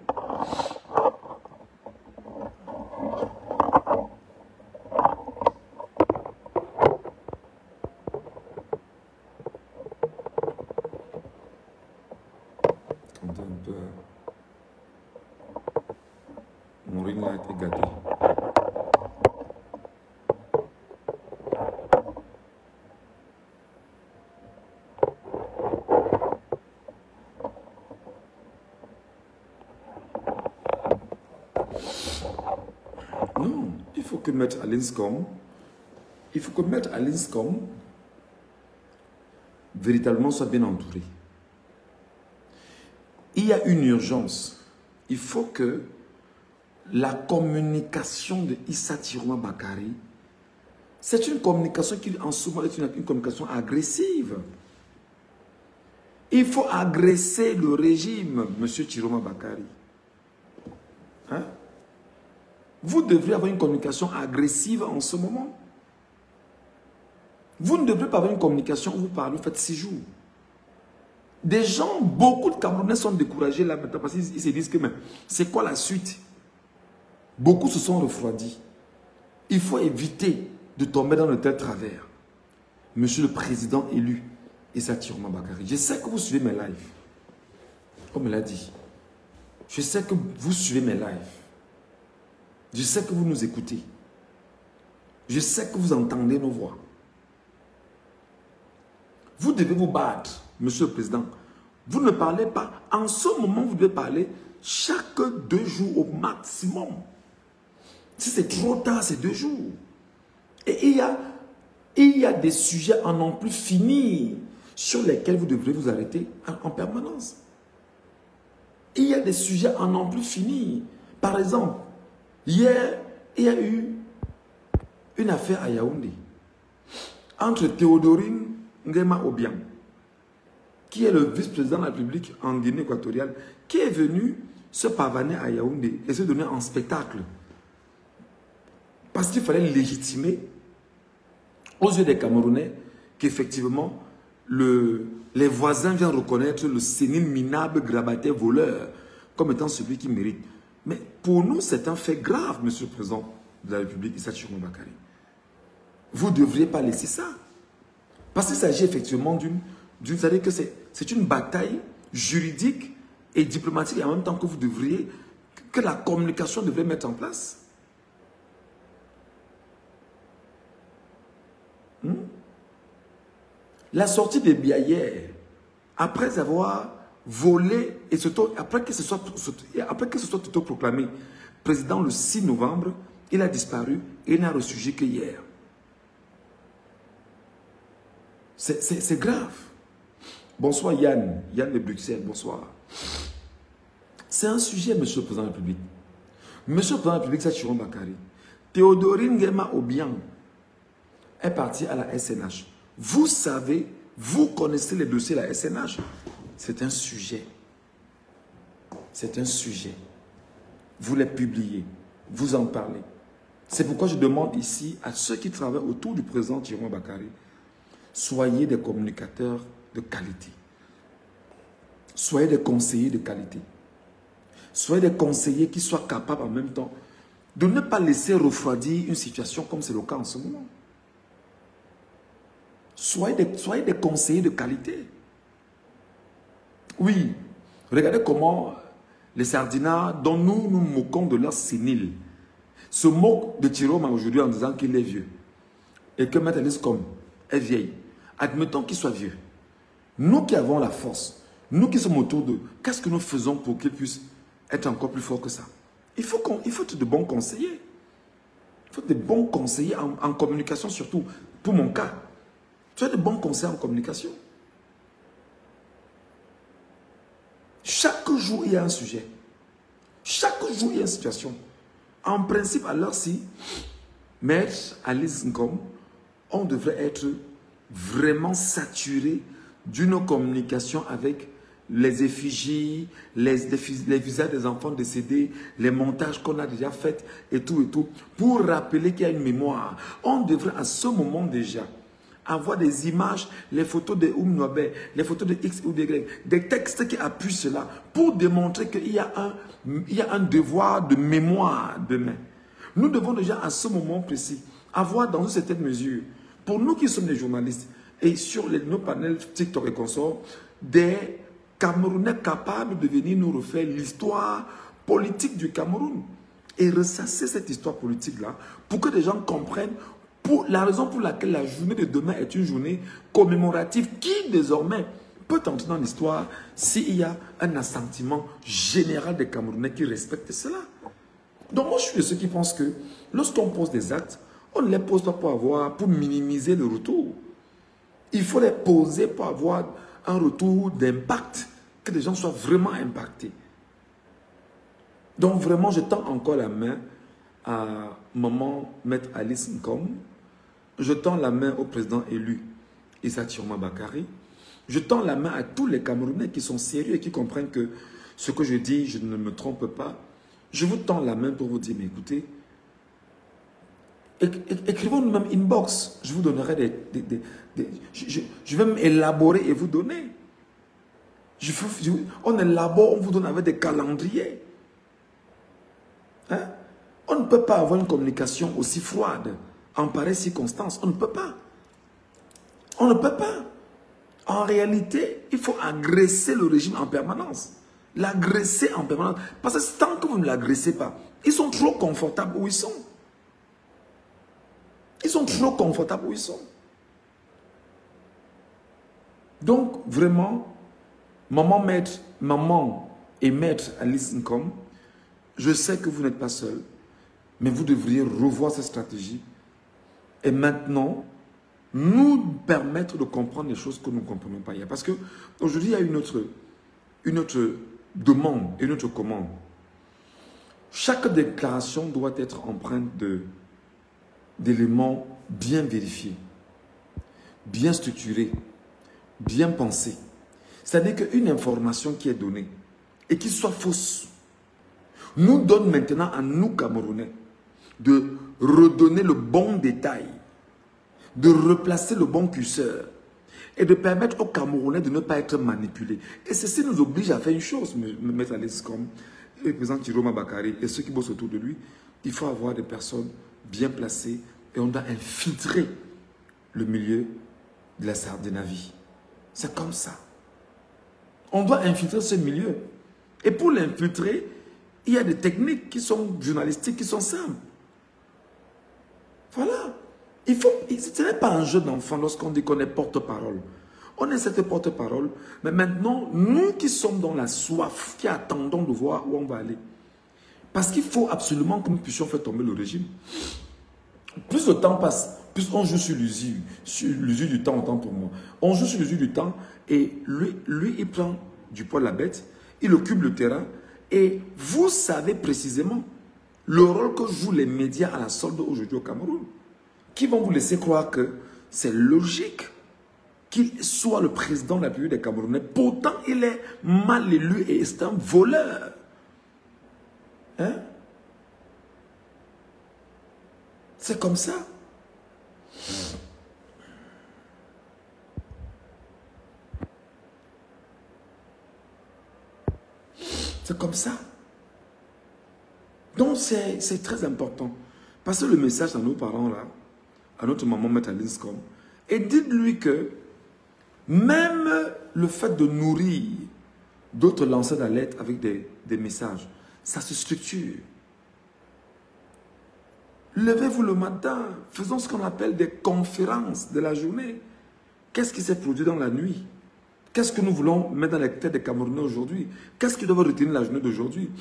Attendez un peu. Mon ring a été gâté. Non, il faut que Maître Alice Ngom, véritablement soit bien entouré. Il y a une urgence. Il faut que la communication de Issa Chiroma Bakary, c'est une communication qui en ce moment est une communication agressive. Il faut agresser le régime, M. Chiroma Bakary. Hein? Vous devriez avoir une communication agressive en ce moment. Vous ne devrez pas avoir une communication où vous parlez, vous faites 6 jours. Des gens, beaucoup de Camerounais sont découragés là maintenant parce qu'ils se disent que c'est quoi la suite? Beaucoup se sont refroidis. Il faut éviter de tomber dans le tel travers. Monsieur le président élu, Issa Chiroma Bakary, je sais que vous suivez mes lives. On me l'a dit. Je sais que vous suivez mes lives. Je sais que vous nous écoutez. Je sais que vous entendez nos voix. Vous devez vous battre, Monsieur le Président. Vous ne parlez pas. En ce moment, vous devez parler chaque 2 jours au maximum. Si c'est trop tard, c'est 2 jours. Et il y a des sujets à n'en plus finir sur lesquels vous devrez vous arrêter en permanence. Il y a des sujets à n'en plus finir. Par exemple, hier, il y a eu une affaire à Yaoundé entre Théodorine Nguema Obiang, qui est le vice-président de la République en Guinée équatoriale, qui est venu se pavaner à Yaoundé et se donner en spectacle. Parce qu'il fallait légitimer aux yeux des Camerounais qu'effectivement, les voisins viennent reconnaître le sénile minable, grabataire, voleur comme étant celui qui mérite. Mais pour nous, c'est un fait grave, Monsieur le Président de la République, Issa Ciroma Bakary. Vous ne devriez pas laisser ça. Parce qu'il s'agit effectivement vous savez que c'est une bataille juridique et diplomatique et en même temps que la communication devrait mettre en place. La sortie de Biya hier, après avoir volé et après que ce soit autoproclamé président le 6 novembre, il a disparu et il n'a ressurgi que hier. C'est grave. Bonsoir Yann de Bruxelles, bonsoir. C'est un sujet, Monsieur le Président de la République. Monsieur le Président de la République, c'est Issa Ciroma Bakary. Théodorine Nguema Obiang est parti à la SNH. Vous savez, vous connaissez les dossiers de la SNH. C'est un sujet. C'est un sujet. Vous les publiez, vous en parlez. C'est pourquoi je demande ici à ceux qui travaillent autour du président Ciroma Bakary, soyez des communicateurs de qualité. Soyez des conseillers de qualité. Soyez des conseillers qui soient capables en même temps de ne pas laisser refroidir une situation comme c'est le cas en ce moment. Soyez des conseillers de qualité. Oui, regardez comment les sardinats dont nous nous moquons de leur sénile se moquent de Ciroma aujourd'hui en disant qu'il est vieux. Et que Maître Alice Combes est vieille. Admettons qu'il soit vieux. Nous qui avons la force, nous qui sommes autour d'eux, qu'est-ce que nous faisons pour qu'ils puissent être encore plus forts que ça? Il faut être de bons conseillers. Il faut être de bons conseillers en communication surtout. Pour mon cas, tu as de bons conseils en communication. Chaque jour, il y a un sujet. Chaque jour, il y a une situation. En principe, alors si, Maître Alice Ngom, on devrait être vraiment saturé d'une communication avec les effigies, les visages des enfants décédés, les montages qu'on a déjà faits et tout, pour rappeler qu'il y a une mémoire. On devrait à ce moment déjà avoir des images, les photos de Noabé, les photos de X ou de Y, des textes qui appuient cela pour démontrer qu'il y a un devoir de mémoire demain. Nous devons déjà à ce moment précis avoir dans une certaine mesure, pour nous qui sommes des journalistes et sur nos panels TikTok et consorts, des Camerounais capables de venir nous refaire l'histoire politique du Cameroun et ressasser cette histoire politique-là pour que les gens comprennent la raison pour laquelle la journée de demain est une journée commémorative qui désormais peut entrer dans l'histoire s'il y a un assentiment général des Camerounais qui respectent cela. Donc moi je suis de ceux qui pensent que lorsqu'on pose des actes, on ne les pose pas pour minimiser le retour. Il faut les poser pour avoir un retour d'impact, que les gens soient vraiment impactés. Donc vraiment je tends encore la main à maman Maître Alice Ngom. Je tends la main au président élu Issa Ciroma Bakary. Je tends la main à tous les Camerounais qui sont sérieux et qui comprennent que ce que je dis, je ne me trompe pas. Je vous tends la main pour vous dire, mais écoutez, écrivons-nous même inbox. Je vous donnerai je vais m'élaborer et vous donner. On élabore, on vous donne avec des calendriers. Hein? On ne peut pas avoir une communication aussi froide en pareille circonstance. On ne peut pas. On ne peut pas. En réalité, il faut agresser le régime en permanence. L'agresser en permanence. Parce que tant que vous ne l'agressez pas, ils sont trop confortables où ils sont. Ils sont trop confortables où ils sont. Donc, vraiment, maman et maître Alice Ngom, je sais que vous n'êtes pas seul. Mais vous devriez revoir cette stratégie et maintenant nous permettre de comprendre les choses que nous ne comprenons pas hier. Parce qu'aujourd'hui, il y a une autre demande, une autre commande. Chaque déclaration doit être empreinte d'éléments bien vérifiés, bien structurés, bien pensés. C'est-à-dire qu'une information qui est donnée et qui soit fausse nous donne maintenant à nous, Camerounais, de redonner le bon détail, de replacer le bon curseur et de permettre aux Camerounais de ne pas être manipulés. Et ceci nous oblige à faire une chose, me mettre à l'aise comme le président Tiroma Bakari et ceux qui bossent autour de lui. Il faut avoir des personnes bien placées et on doit infiltrer le milieu de la Sardinavie. C'est comme ça. On doit infiltrer ce milieu. Et pour l'infiltrer, il y a des techniques qui sont journalistiques, qui sont simples. Voilà. Ce n'est pas un jeu d'enfant lorsqu'on dit qu'on est porte-parole. On est cette porte-parole, mais maintenant, nous qui sommes dans la soif, qui attendons de voir où on va aller. Parce qu'il faut absolument que nous puissions faire tomber le régime. Plus le temps passe, plus on joue sur l'usure du temps, autant pour moi. On joue sur l'usure du temps et lui, il prend du poil à la bête, il occupe le terrain et vous savez précisément le rôle que jouent les médias à la solde aujourd'hui au Cameroun. Qui vont vous laisser croire que c'est logique qu'il soit le président de la République des Camerounais. Pourtant, il est mal élu et c'est un voleur. Hein? C'est comme ça. C'est comme ça. Donc, c'est très important. Passez le message à nos parents, là, à notre maman, Maître Linscom, et dites-lui que même le fait de nourrir d'autres lanceurs d'alerte avec des messages, ça se structure. Levez-vous le matin, faisons ce qu'on appelle des conférences de la journée. Qu'est-ce qui s'est produit dans la nuit? Qu'est-ce que nous voulons mettre dans les têtes des Camerounais aujourd'hui? Qu'est-ce qu'ils doivent retenir la journée d'aujourd'hui?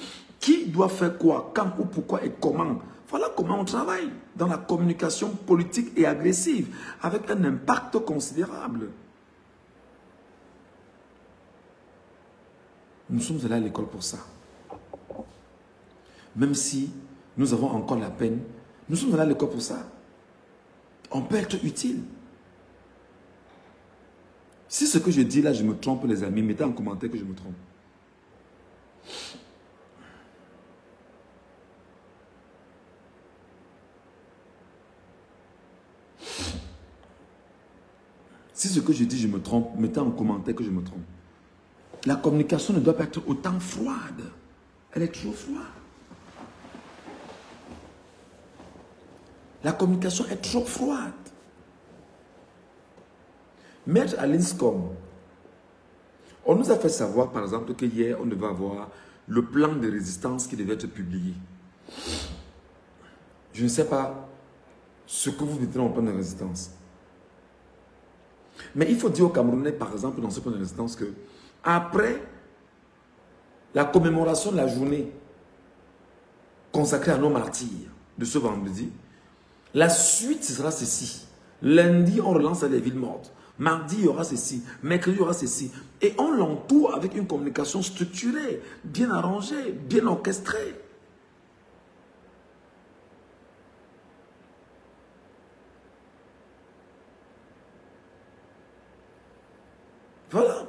Qui doit faire quoi, quand, où, pourquoi et comment? Voilà comment on travaille dans la communication politique et agressive, avec un impact considérable. Nous sommes allés à l'école pour ça. Même si nous avons encore la peine, nous sommes allés à l'école pour ça. On peut être utile. Si ce que je dis là, je me trompe, les amis, mettez en commentaire que je me trompe. Si ce que je dis, je me trompe, mettez en commentaire que je me trompe. La communication ne doit pas être autant froide. Elle est trop froide. La communication est trop froide. Maître Linscom, on nous a fait savoir, par exemple, que hier, on devait avoir le plan de résistance qui devait être publié. Je ne sais pas ce que vous mettez dans le plan de résistance. Mais il faut dire aux Camerounais, par exemple, dans ce plan de résistance, que après la commémoration de la journée consacrée à nos martyrs de ce vendredi, la suite, ce sera ceci. Lundi, on relance les villes mortes. Mardi, il y aura ceci. Mercredi, il y aura ceci. Et on l'entoure avec une communication structurée, bien arrangée, bien orchestrée. Voilà.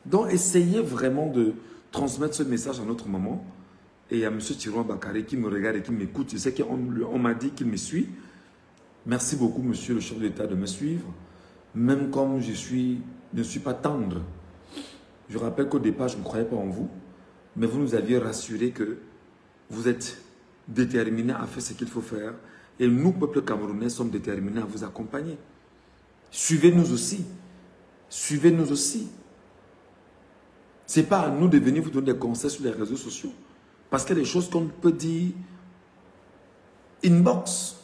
Donc, essayez vraiment de transmettre ce message à notre maman et à M. Tiroma Bakari qui me regarde et qui m'écoute. Je sais qu'on m'a dit qu'il me suit. Merci beaucoup, monsieur le chef de l'État, de me suivre. Même comme je ne suis pas tendre. Je rappelle qu'au départ, je ne croyais pas en vous. Mais vous nous aviez rassuré que vous êtes déterminés à faire ce qu'il faut faire. Et nous, peuple camerounais, sommes déterminés à vous accompagner. Suivez-nous aussi. Suivez-nous aussi. Ce n'est pas à nous de venir vous donner des conseils sur les réseaux sociaux. Parce qu'il y a des choses qu'on peut dire inbox.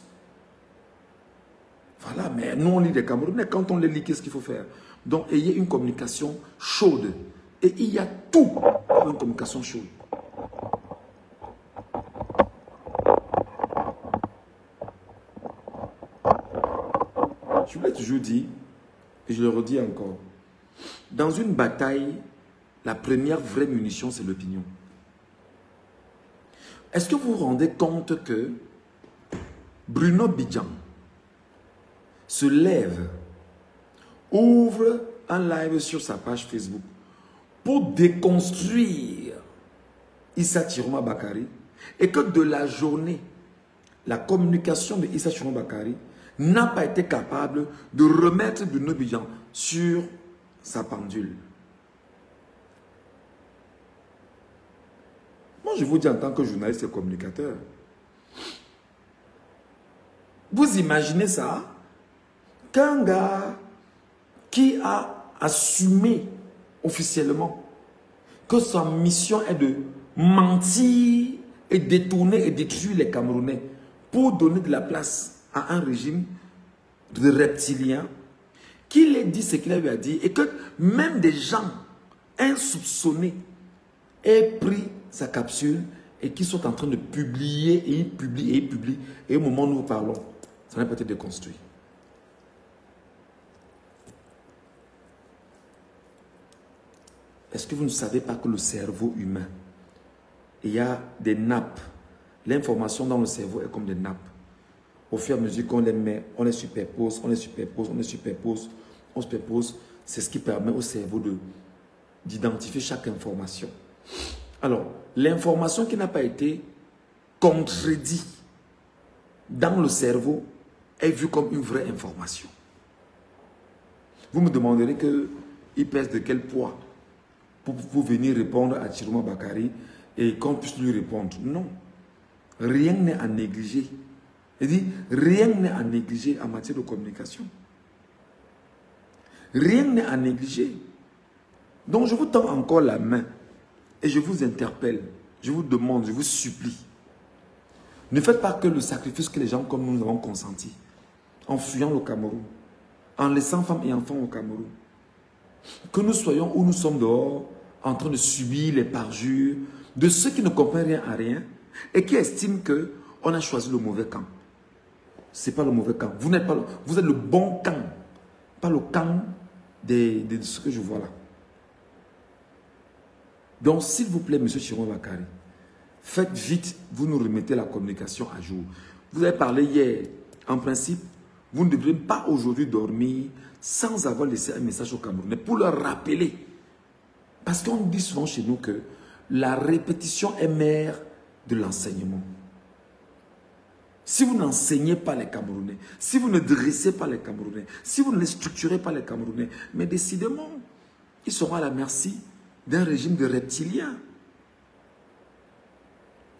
Voilà, mais nous on lit des Camerounais. Quand on les lit, qu'est-ce qu'il faut faire? Donc, ayez une communication chaude. Et il y a tout pour une communication chaude. l'ai toujours dit, et je le redis encore, dans une bataille, la première vraie munition, c'est l'opinion. Est-ce que vous vous rendez compte que Bruno Bidjan se lève, ouvre un live sur sa page Facebook pour déconstruire Issa Chiroma Bakary et que de la journée, la communication de Issa Chiroma Bakary n'a pas été capable de remettre Bruno Bidjan sur sa pendule. Moi, je vous dis en tant que journaliste et communicateur, vous imaginez ça? Qu'un gars qui a assumé officiellement que sa mission est de mentir et détourner et détruire les Camerounais pour donner de la place à un régime de reptiliens, qu'il ait dit ce qu'il avait à dire et que même des gens insoupçonnés aient pris sa capsule et qui sont en train de publier et ils publient et ils publient. Et au moment où nous parlons, ça n'a pas été déconstruit. Est-ce que vous ne savez pas que le cerveau humain, il y a des nappes. L'information dans le cerveau est comme des nappes. Au fur et à mesure qu'on les met, on les superpose, on les superpose, on les superpose, on se superpose. C'est ce qui permet au cerveau d'identifier chaque information. Alors, l'information qui n'a pas été contredite dans le cerveau est vue comme une vraie information. Vous me demanderez qu'il pèse de quel poids pour venir répondre à Chiroma Bakary et qu'on puisse lui répondre. Non. Rien n'est à négliger. Il dit, rien n'est à négliger en matière de communication. Rien n'est à négliger. Donc je vous tends encore la main et je vous interpelle, je vous demande, je vous supplie. Ne faites pas que le sacrifice que les gens comme nous avons consenti en fuyant le Cameroun, en laissant femmes et enfants au Cameroun. Que nous soyons où nous sommes dehors, en train de subir les parjures de ceux qui ne comprennent rien à rien et qui estiment qu'on a choisi le mauvais camp. Ce n'est pas le mauvais camp. Vous n'êtes pas vous êtes le bon camp, pas le camp de ce que je vois là. Donc, s'il vous plaît, M. Chiroma Bakary, faites vite, vous nous remettez la communication à jour. Vous avez parlé hier, en principe, vous ne devriez pas aujourd'hui dormir sans avoir laissé un message aux Camerounais pour leur rappeler. Parce qu'on dit souvent chez nous que la répétition est mère de l'enseignement. Si vous n'enseignez pas les Camerounais, si vous ne dressez pas les Camerounais, si vous ne les structurez pas les Camerounais, mais décidément, ils seront à la merci d'un régime de reptiliens.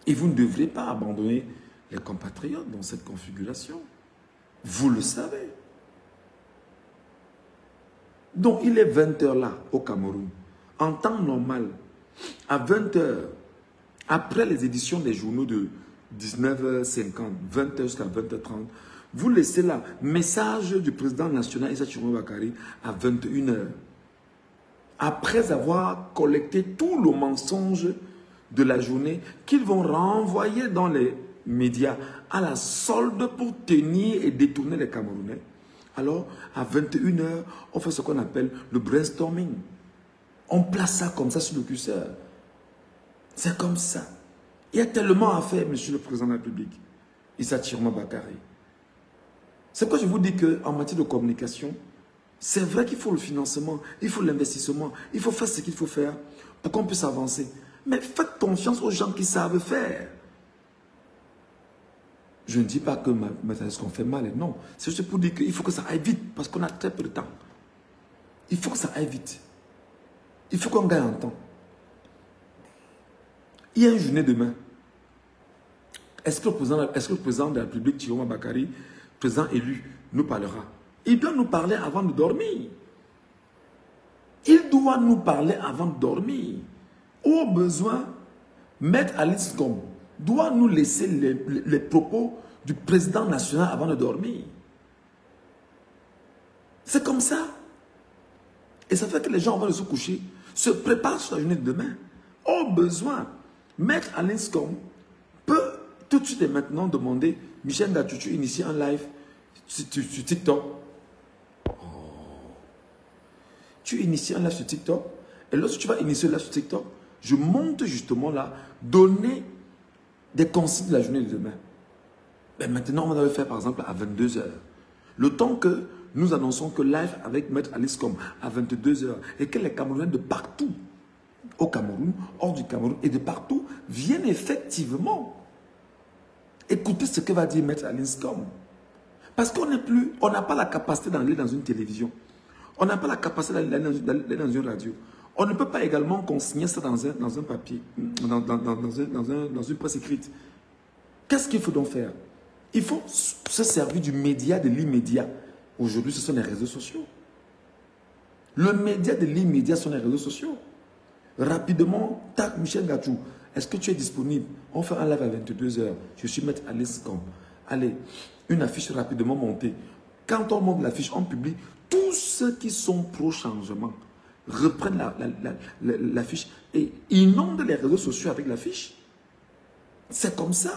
Et vous ne devrez pas abandonner les compatriotes dans cette configuration. Vous le savez. Donc, il est 20 h là, au Cameroun. En temps normal, à 20 h, après les éditions des journaux de 19h50, 20 h jusqu'à 20h30, vous laissez là, message du président national Issa Chiroma Bakary à 21 h. Après avoir collecté tout le mensonge de la journée qu'ils vont renvoyer dans les médias à la solde pour tenir et détourner les Camerounais. Alors, à 21 h, on fait ce qu'on appelle le brainstorming. On place ça comme ça sur le curseur. C'est comme ça. Il y a tellement à faire, Monsieur le Président de la République, Issa Chiroma Bakary. C'est pourquoi je vous dis qu'en matière de communication, c'est vrai qu'il faut le financement, il faut l'investissement, il faut faire ce qu'il faut faire pour qu'on puisse avancer. Mais faites confiance aux gens qui savent faire. Je ne dis pas que ce qu'on fait mal, non. C'est juste pour dire qu'il faut que ça aille vite, parce qu'on a très peu de temps. Il faut que ça aille vite. Il faut qu'on gagne en temps. Il y a une journée demain. Est-ce que le président de la République, Chiroma Bakary, président élu, nous parlera? Il doit nous parler avant de dormir. Il doit nous parler avant de dormir. Au besoin, Maître Alice Ngom doit nous laisser les propos du président national avant de dormir. C'est comme ça. Et ça fait que les gens, avant de se coucher, se préparent sur la journée de demain. Au besoin, Maître Alice Ngom peut tout de suite et maintenant demander Michel Datutu initie un live sur TikTok. tu inities un live sur TikTok. Et lorsque tu vas initier le live sur TikTok, je monte justement là, donner des consignes de la journée de demain. Mais maintenant, on va le faire par exemple à 22 h. Le temps que nous annonçons que live avec Maître Alice Com à 22 h et que les Camerounais de partout, au Cameroun, hors du Cameroun et de partout, viennent effectivement écouter ce que va dire Maître Alice Com. Parce qu'on n'est plus, on n'a pas la capacité d'aller dans une télévision. On n'a pas la capacité d'aller dans une radio. On ne peut pas également consigner ça dans un papier, dans une presse écrite. Qu'est-ce qu'il faut donc faire? Il faut se servir du média de l'immédiat. Aujourd'hui, ce sont les réseaux sociaux. Le média de l'immédiat sont les réseaux sociaux. Rapidement, tac, Michel Gachou, est-ce que tu es disponible? On fait un live à 22 h. Je suis Maître Alice Com. Allez, une affiche rapidement montée. Quand on monte l'affiche, on publie. Tous ceux qui sont pro-changement reprennent l'affiche et inondent les réseaux sociaux avec l'affiche. C'est comme ça.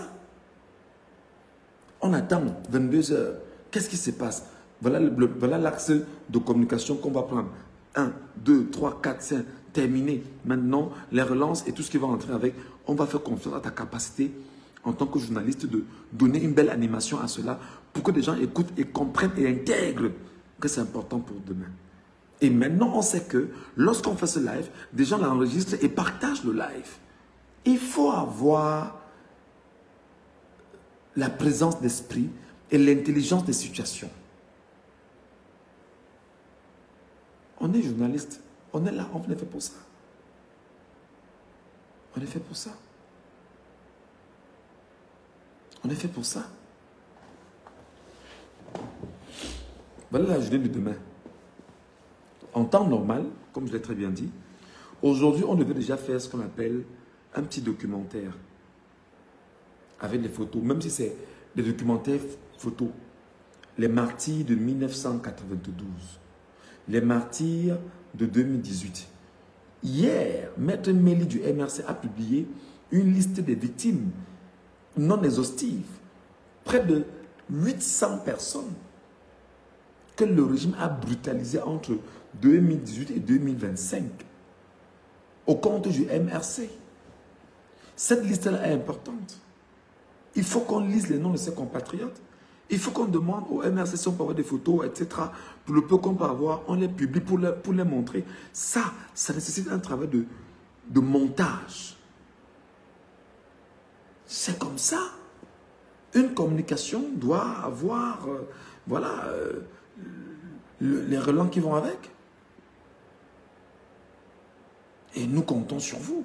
On attend 22 h. Qu'est-ce qui se passe? Voilà l'axe de communication qu'on va prendre. 1, 2, 3, 4, 5, terminé. Maintenant, les relances et tout ce qui va entrer avec, on va faire confiance à ta capacité en tant que journaliste de donner une belle animation à cela pour que les gens écoutent et comprennent et intègrent que c'est important pour demain. Et maintenant, on sait que lorsqu'on fait ce live, des gens l'enregistrent et partagent le live. Il faut avoir la présence d'esprit et l'intelligence des situations. On est journaliste, on est là, on est fait pour ça. On est fait pour ça. On est fait pour ça. Voilà la journée de demain. En temps normal, comme je l'ai très bien dit, aujourd'hui, on devait déjà faire ce qu'on appelle un petit documentaire avec des photos, même si c'est des documentaires photos. Les martyrs de 1992, les martyrs de 2018. Hier, Maître Mélie du MRC a publié une liste des victimes non exhaustive. Près de 800 personnes que le régime a brutalisé entre 2018 et 2025 au compte du MRC. Cette liste-là est importante. Il faut qu'on lise les noms de ses compatriotes. Il faut qu'on demande au MRC si on peut avoir des photos, etc. Pour le peu qu'on peut avoir, on les publie pour les montrer. Ça nécessite un travail de montage. C'est comme ça. Une communication doit avoir, les relents qui vont avec. Et nous comptons sur vous.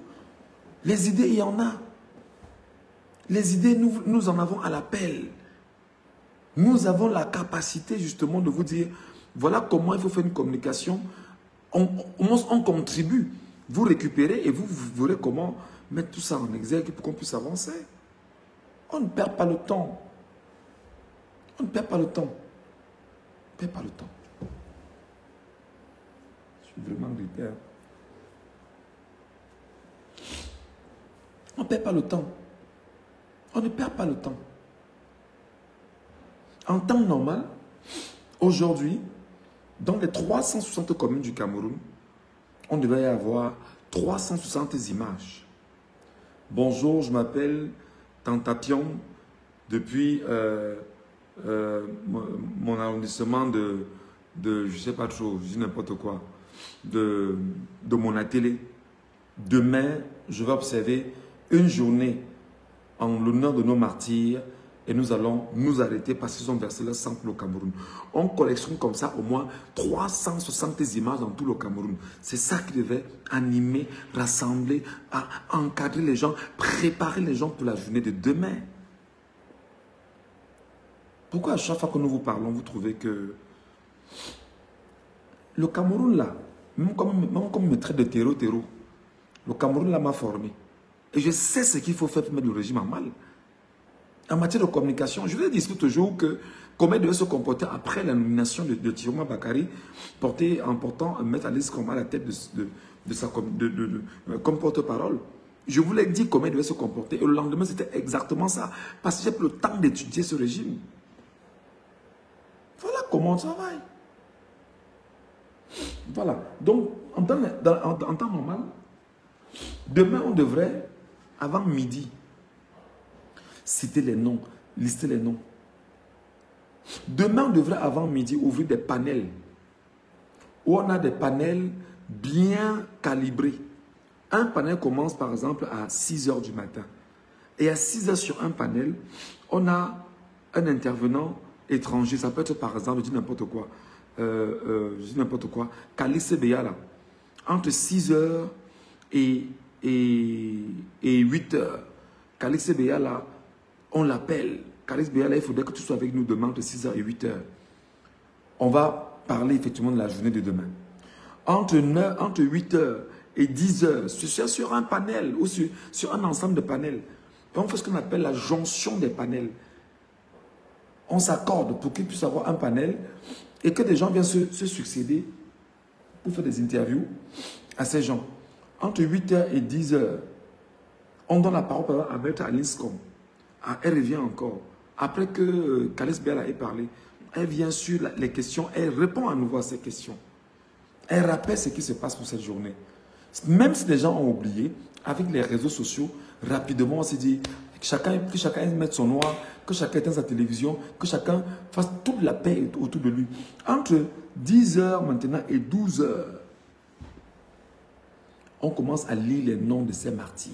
Les idées, il y en a. Les idées, nous en avons à l'appel. Nous avons la capacité justement de vous dire, voilà comment il faut faire une communication. On contribue. Vous récupérez et vous verrez comment mettre tout ça en exergue pour qu'on puisse avancer. On ne perd pas le temps. On ne perd pas le temps. On ne perd pas le temps. Je suis vraiment grippé. On ne perd pas le temps. On ne perd pas le temps. En temps normal, aujourd'hui, dans les 360 communes du Cameroun, on devait y avoir 360 images. Bonjour, je m'appelle Tantapion depuis mon arrondissement de je ne sais pas trop, je dis n'importe quoi, de mon atelier. Demain, je vais observer une journée en l'honneur de nos martyrs et nous allons nous arrêter parce qu'ils ont versé leur sang pour le Cameroun. On collectionne comme ça au moins 360 images dans tout le Cameroun. C'est ça qui devait animer, rassembler, encadrer les gens, préparer les gens pour la journée de demain. Pourquoi à chaque fois que nous vous parlons, vous trouvez que le Cameroun là, même comme me traite de terreau, le Cameroun là m'a formé. Et je sais ce qu'il faut faire pour mettre le régime en mal. En matière de communication, je vous ai dit toujours que comment il devait se comporter après la nomination de Tiroma Bakary, en portant Maître Alice Com à la tête comme porte-parole. Je vous l'ai dit comment il devait se comporter. Et le lendemain, c'était exactement ça. Parce que j'ai pris le temps d'étudier ce régime. Voilà comment on travaille. Voilà. Donc, en temps normal, demain, on devrait, avant midi, citer les noms, lister les noms. Demain, on devrait, avant midi, ouvrir des panels où on a des panels bien calibrés. Un panel commence, par exemple, à 6 h du matin. Et à 6 h sur un panel, on a un intervenant étranger. Ça peut être, par exemple, je dis n'importe quoi. Calice Beyala. Entre 6 h et 8 h. Calice Beyala, on l'appelle. Calice Beyala, il faudrait que tu sois avec nous demain entre 6 h et 8 h. On va parler effectivement de la journée de demain. Entre 8 h et 10 h, sur un panel ou sur un ensemble de panels. On fait ce qu'on appelle la jonction des panels. On s'accorde pour qu'il puisse avoir un panel et que des gens viennent se succéder pour faire des interviews à ces gens. Entre 8 h et 10 h, on donne la parole à Maître Alinscom. Elle revient encore. Après que Calice Beyala ait parlé, elle vient sur les questions, elle répond à nouveau à ces questions. Elle rappelle ce qui se passe pour cette journée. Même si les gens ont oublié, avec les réseaux sociaux, rapidement on s'est dit que chacun mette son noir, que chacun éteigne sa télévision, que chacun fasse toute la paix autour de lui. Entre 10 h maintenant et 12 h, on commence à lire les noms de ces martyrs.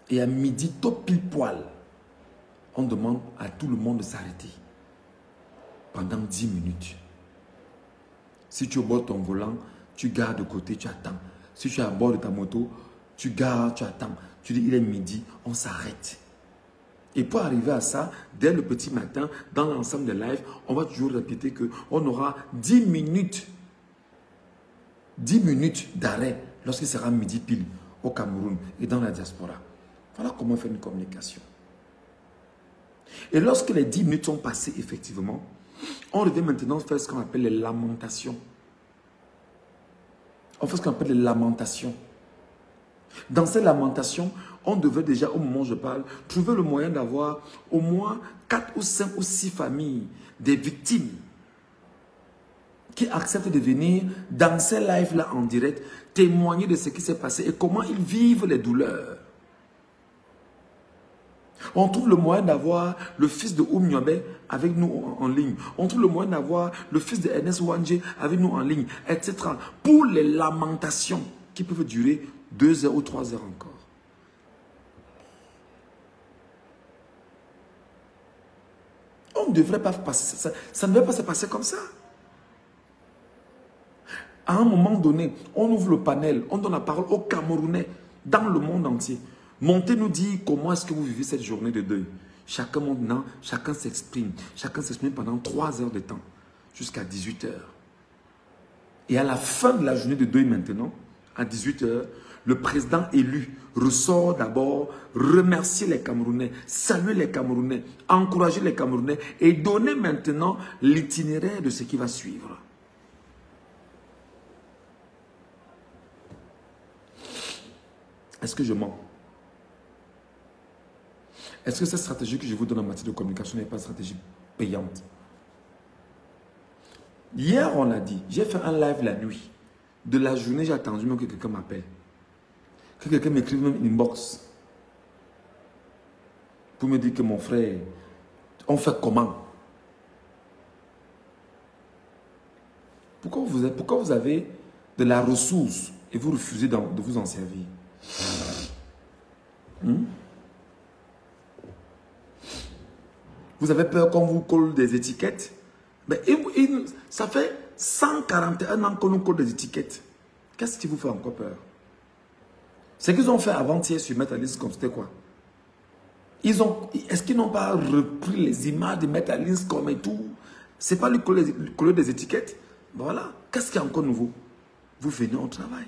Et à midi, tout pile poil, on demande à tout le monde de s'arrêter pendant 10 minutes. Si tu es au bord de ton volant, tu gardes de côté, tu attends. Si tu es à bord de ta moto, tu gardes, tu attends. Tu dis, il est midi, on s'arrête. Et pour arriver à ça, dès le petit matin, dans l'ensemble des lives, on va toujours répéter qu'on aura 10 minutes d'arrêt lorsqu'il sera midi pile au Cameroun et dans la diaspora. Voilà comment faire une communication. Et lorsque les 10 minutes sont passées, effectivement, on revient maintenant faire ce qu'on appelle les lamentations. On fait ce qu'on appelle les lamentations. Dans ces lamentations, on devait déjà, au moment où je parle, trouver le moyen d'avoir au moins 4 ou 5 ou 6 familles, des victimes, qui acceptent de venir dans ces lives-là en direct, témoigner de ce qui s'est passé et comment ils vivent les douleurs. On trouve le moyen d'avoir le fils de Oum Nyobe avec nous en ligne. On trouve le moyen d'avoir le fils de Ernest Wanje avec nous en ligne, etc. Pour les lamentations qui peuvent durer 2 heures ou 3 heures encore. On ne devrait pas passer ça ne devrait pas se passer comme ça. À un moment donné, on ouvre le panel, on donne la parole aux Camerounais dans le monde entier. Montez nous dire comment est-ce que vous vivez cette journée de deuil. Chacun maintenant, chacun s'exprime. Chacun s'exprime pendant 3 heures de temps, jusqu'à 18 h. Et à la fin de la journée de deuil maintenant, à 18 h, le président élu ressort d'abord remercier les Camerounais, saluer les Camerounais, encourager les Camerounais et donner maintenant l'itinéraire de ce qui va suivre. Est-ce que je mens? Est-ce que cette stratégie que je vous donne en matière de communication n'est pas une stratégie payante? Hier, on l'a dit, j'ai fait un live la nuit. De la journée, j'ai attendu même que quelqu'un m'appelle. Que quelqu'un m'écrive même une inbox. Pour me dire que mon frère, on fait comment? Pourquoi vous avez de la ressource et vous refusez de vous en servir? Vous avez peur qu'on vous colle des étiquettes? Mais ça fait 141 ans qu'on nous colle des étiquettes. Qu'est-ce qui vous fait encore peur? Ce qu'ils ont fait avant-hier sur Maître Alinscom, c'était quoi? Est-ce qu'ils n'ont pas repris les images de Maître Alinscom et tout? C'est pas lui coller des étiquettes? Voilà. Qu'est-ce qui est encore nouveau? Vous venez au travail.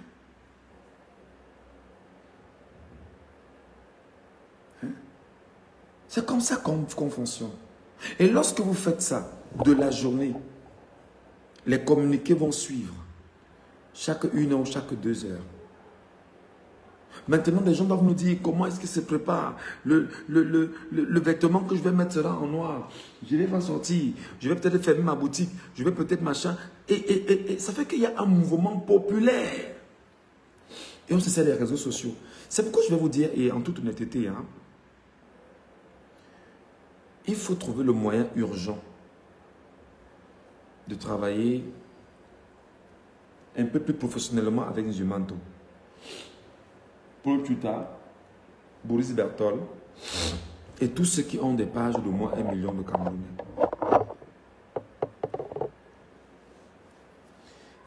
C'est comme ça qu'on fonctionne. Et lorsque vous faites ça, de la journée, les communiqués vont suivre. Chaque 1 heure ou chaque 2 heures. Maintenant, les gens doivent nous dire comment est-ce qu'ils se préparent. Le vêtement que je vais mettre sera en noir. Je vais pas sortir. Je vais peut-être fermer ma boutique. Je vais peut-être machin. Et ça fait qu'il y a un mouvement populaire. Et on se sert des réseaux sociaux. C'est pourquoi je vais vous dire, et en toute honnêteté, hein, il faut trouver le moyen urgent de travailler un peu plus professionnellement avec Nzumanto. Paul Tuta, Boris Bertol et tous ceux qui ont des pages de moins 1 million de Camerounais.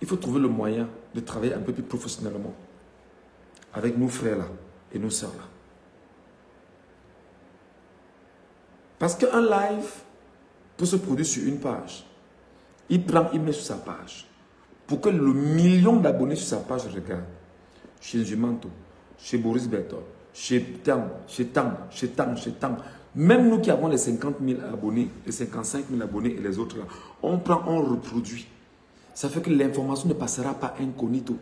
Il faut trouver le moyen de travailler un peu plus professionnellement avec nos frères là et nos sœurs là. Parce qu'un live peut se produire sur une page. Il prend, il met sur sa page. Pour que le million d'abonnés sur sa page regarde. Chez Nzumanto, chez Boris Bertol, chez Tang. Même nous qui avons les 50 000 abonnés, les 55 000 abonnés et les autres là, on prend, on reproduit. Ça fait que l'information ne passera pas incognito.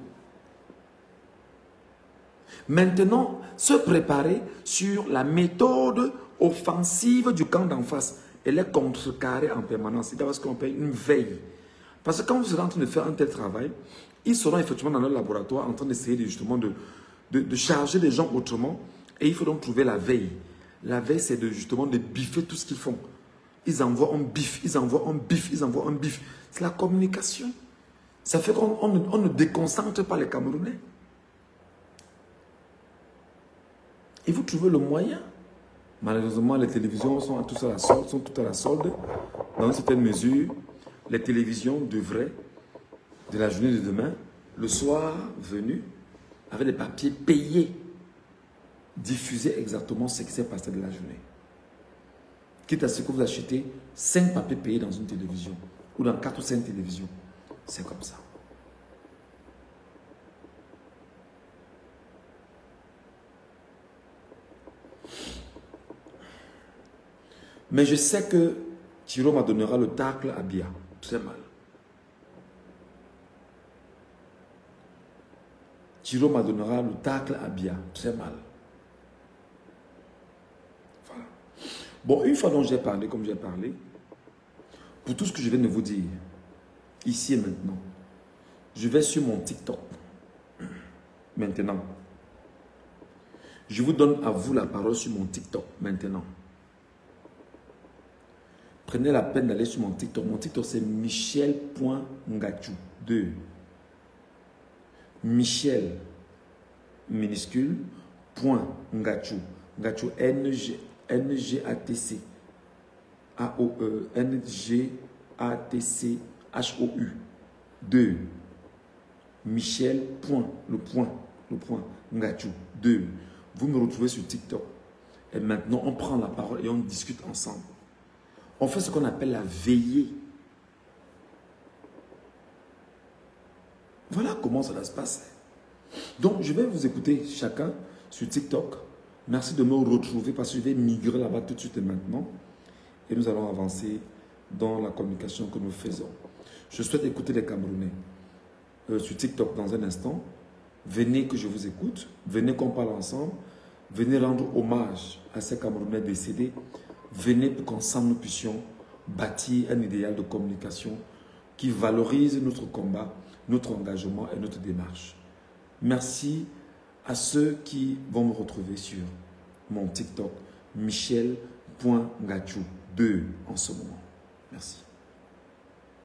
Maintenant, se préparer sur la méthode offensive du camp d'en face. Elle est contrecarrée en permanence. C'est parce qu'on paye une veille. Parce que quand vous serez en train de faire un tel travail, ils seront effectivement dans leur laboratoire en train d'essayer justement de charger les gens autrement. Et il faut donc trouver la veille. La veille, c'est justement de biffer tout ce qu'ils font. Ils envoient un bif, ils envoient un bif, ils envoient un bif. C'est la communication. Ça fait qu'on ne déconcentre pas les Camerounais. Et vous trouvez le moyen. Malheureusement, les télévisions sont toutes à la solde. Dans une certaine mesure, les télévisions devraient, de la journée de demain, le soir venu, avec des papiers payés, diffuser exactement ce qui s'est passé de la journée. Quitte à ce que vous achetez 5 papiers payés dans une télévision, ou dans 4 ou 5 télévisions. C'est comme ça. Mais je sais que Thiro m'a donnera le tacle à Bia. Très mal. Thiro m'a donnera le tacle à Bia. Très mal. Voilà. Bon, une fois dont j'ai parlé, comme j'ai parlé, pour tout ce que je viens de vous dire, ici et maintenant, je vais sur mon TikTok. Maintenant. Je vous donne à vous la parole sur mon TikTok. Maintenant. Prenez la peine d'aller sur mon TikTok. Mon TikTok, c'est Michel.Ngachou 2. Michel, minuscule, point Ngachou. Ngachou, N-G-A-T-C. A-O-E, N-G-A-T-C, H-O-U. 2. Michel, point, le point, Ngachou 2. Vous me retrouvez sur TikTok. Et maintenant, on prend la parole et on discute ensemble. On fait ce qu'on appelle la veillée. Voilà comment ça va se passer. Donc, je vais vous écouter chacun sur TikTok. Merci de me retrouver parce que je vais migrer là-bas tout de suite et maintenant. Et nous allons avancer dans la communication que nous faisons. Je souhaite écouter les Camerounais sur TikTok dans un instant. Venez que je vous écoute. Venez qu'on parle ensemble. Venez rendre hommage à ces Camerounais décédés. Venez pour qu'ensemble nous puissions bâtir un idéal de communication qui valorise notre combat, notre engagement et notre démarche. Merci à ceux qui vont me retrouver sur mon TikTok, Michel.Ngachou 2 en ce moment. Merci.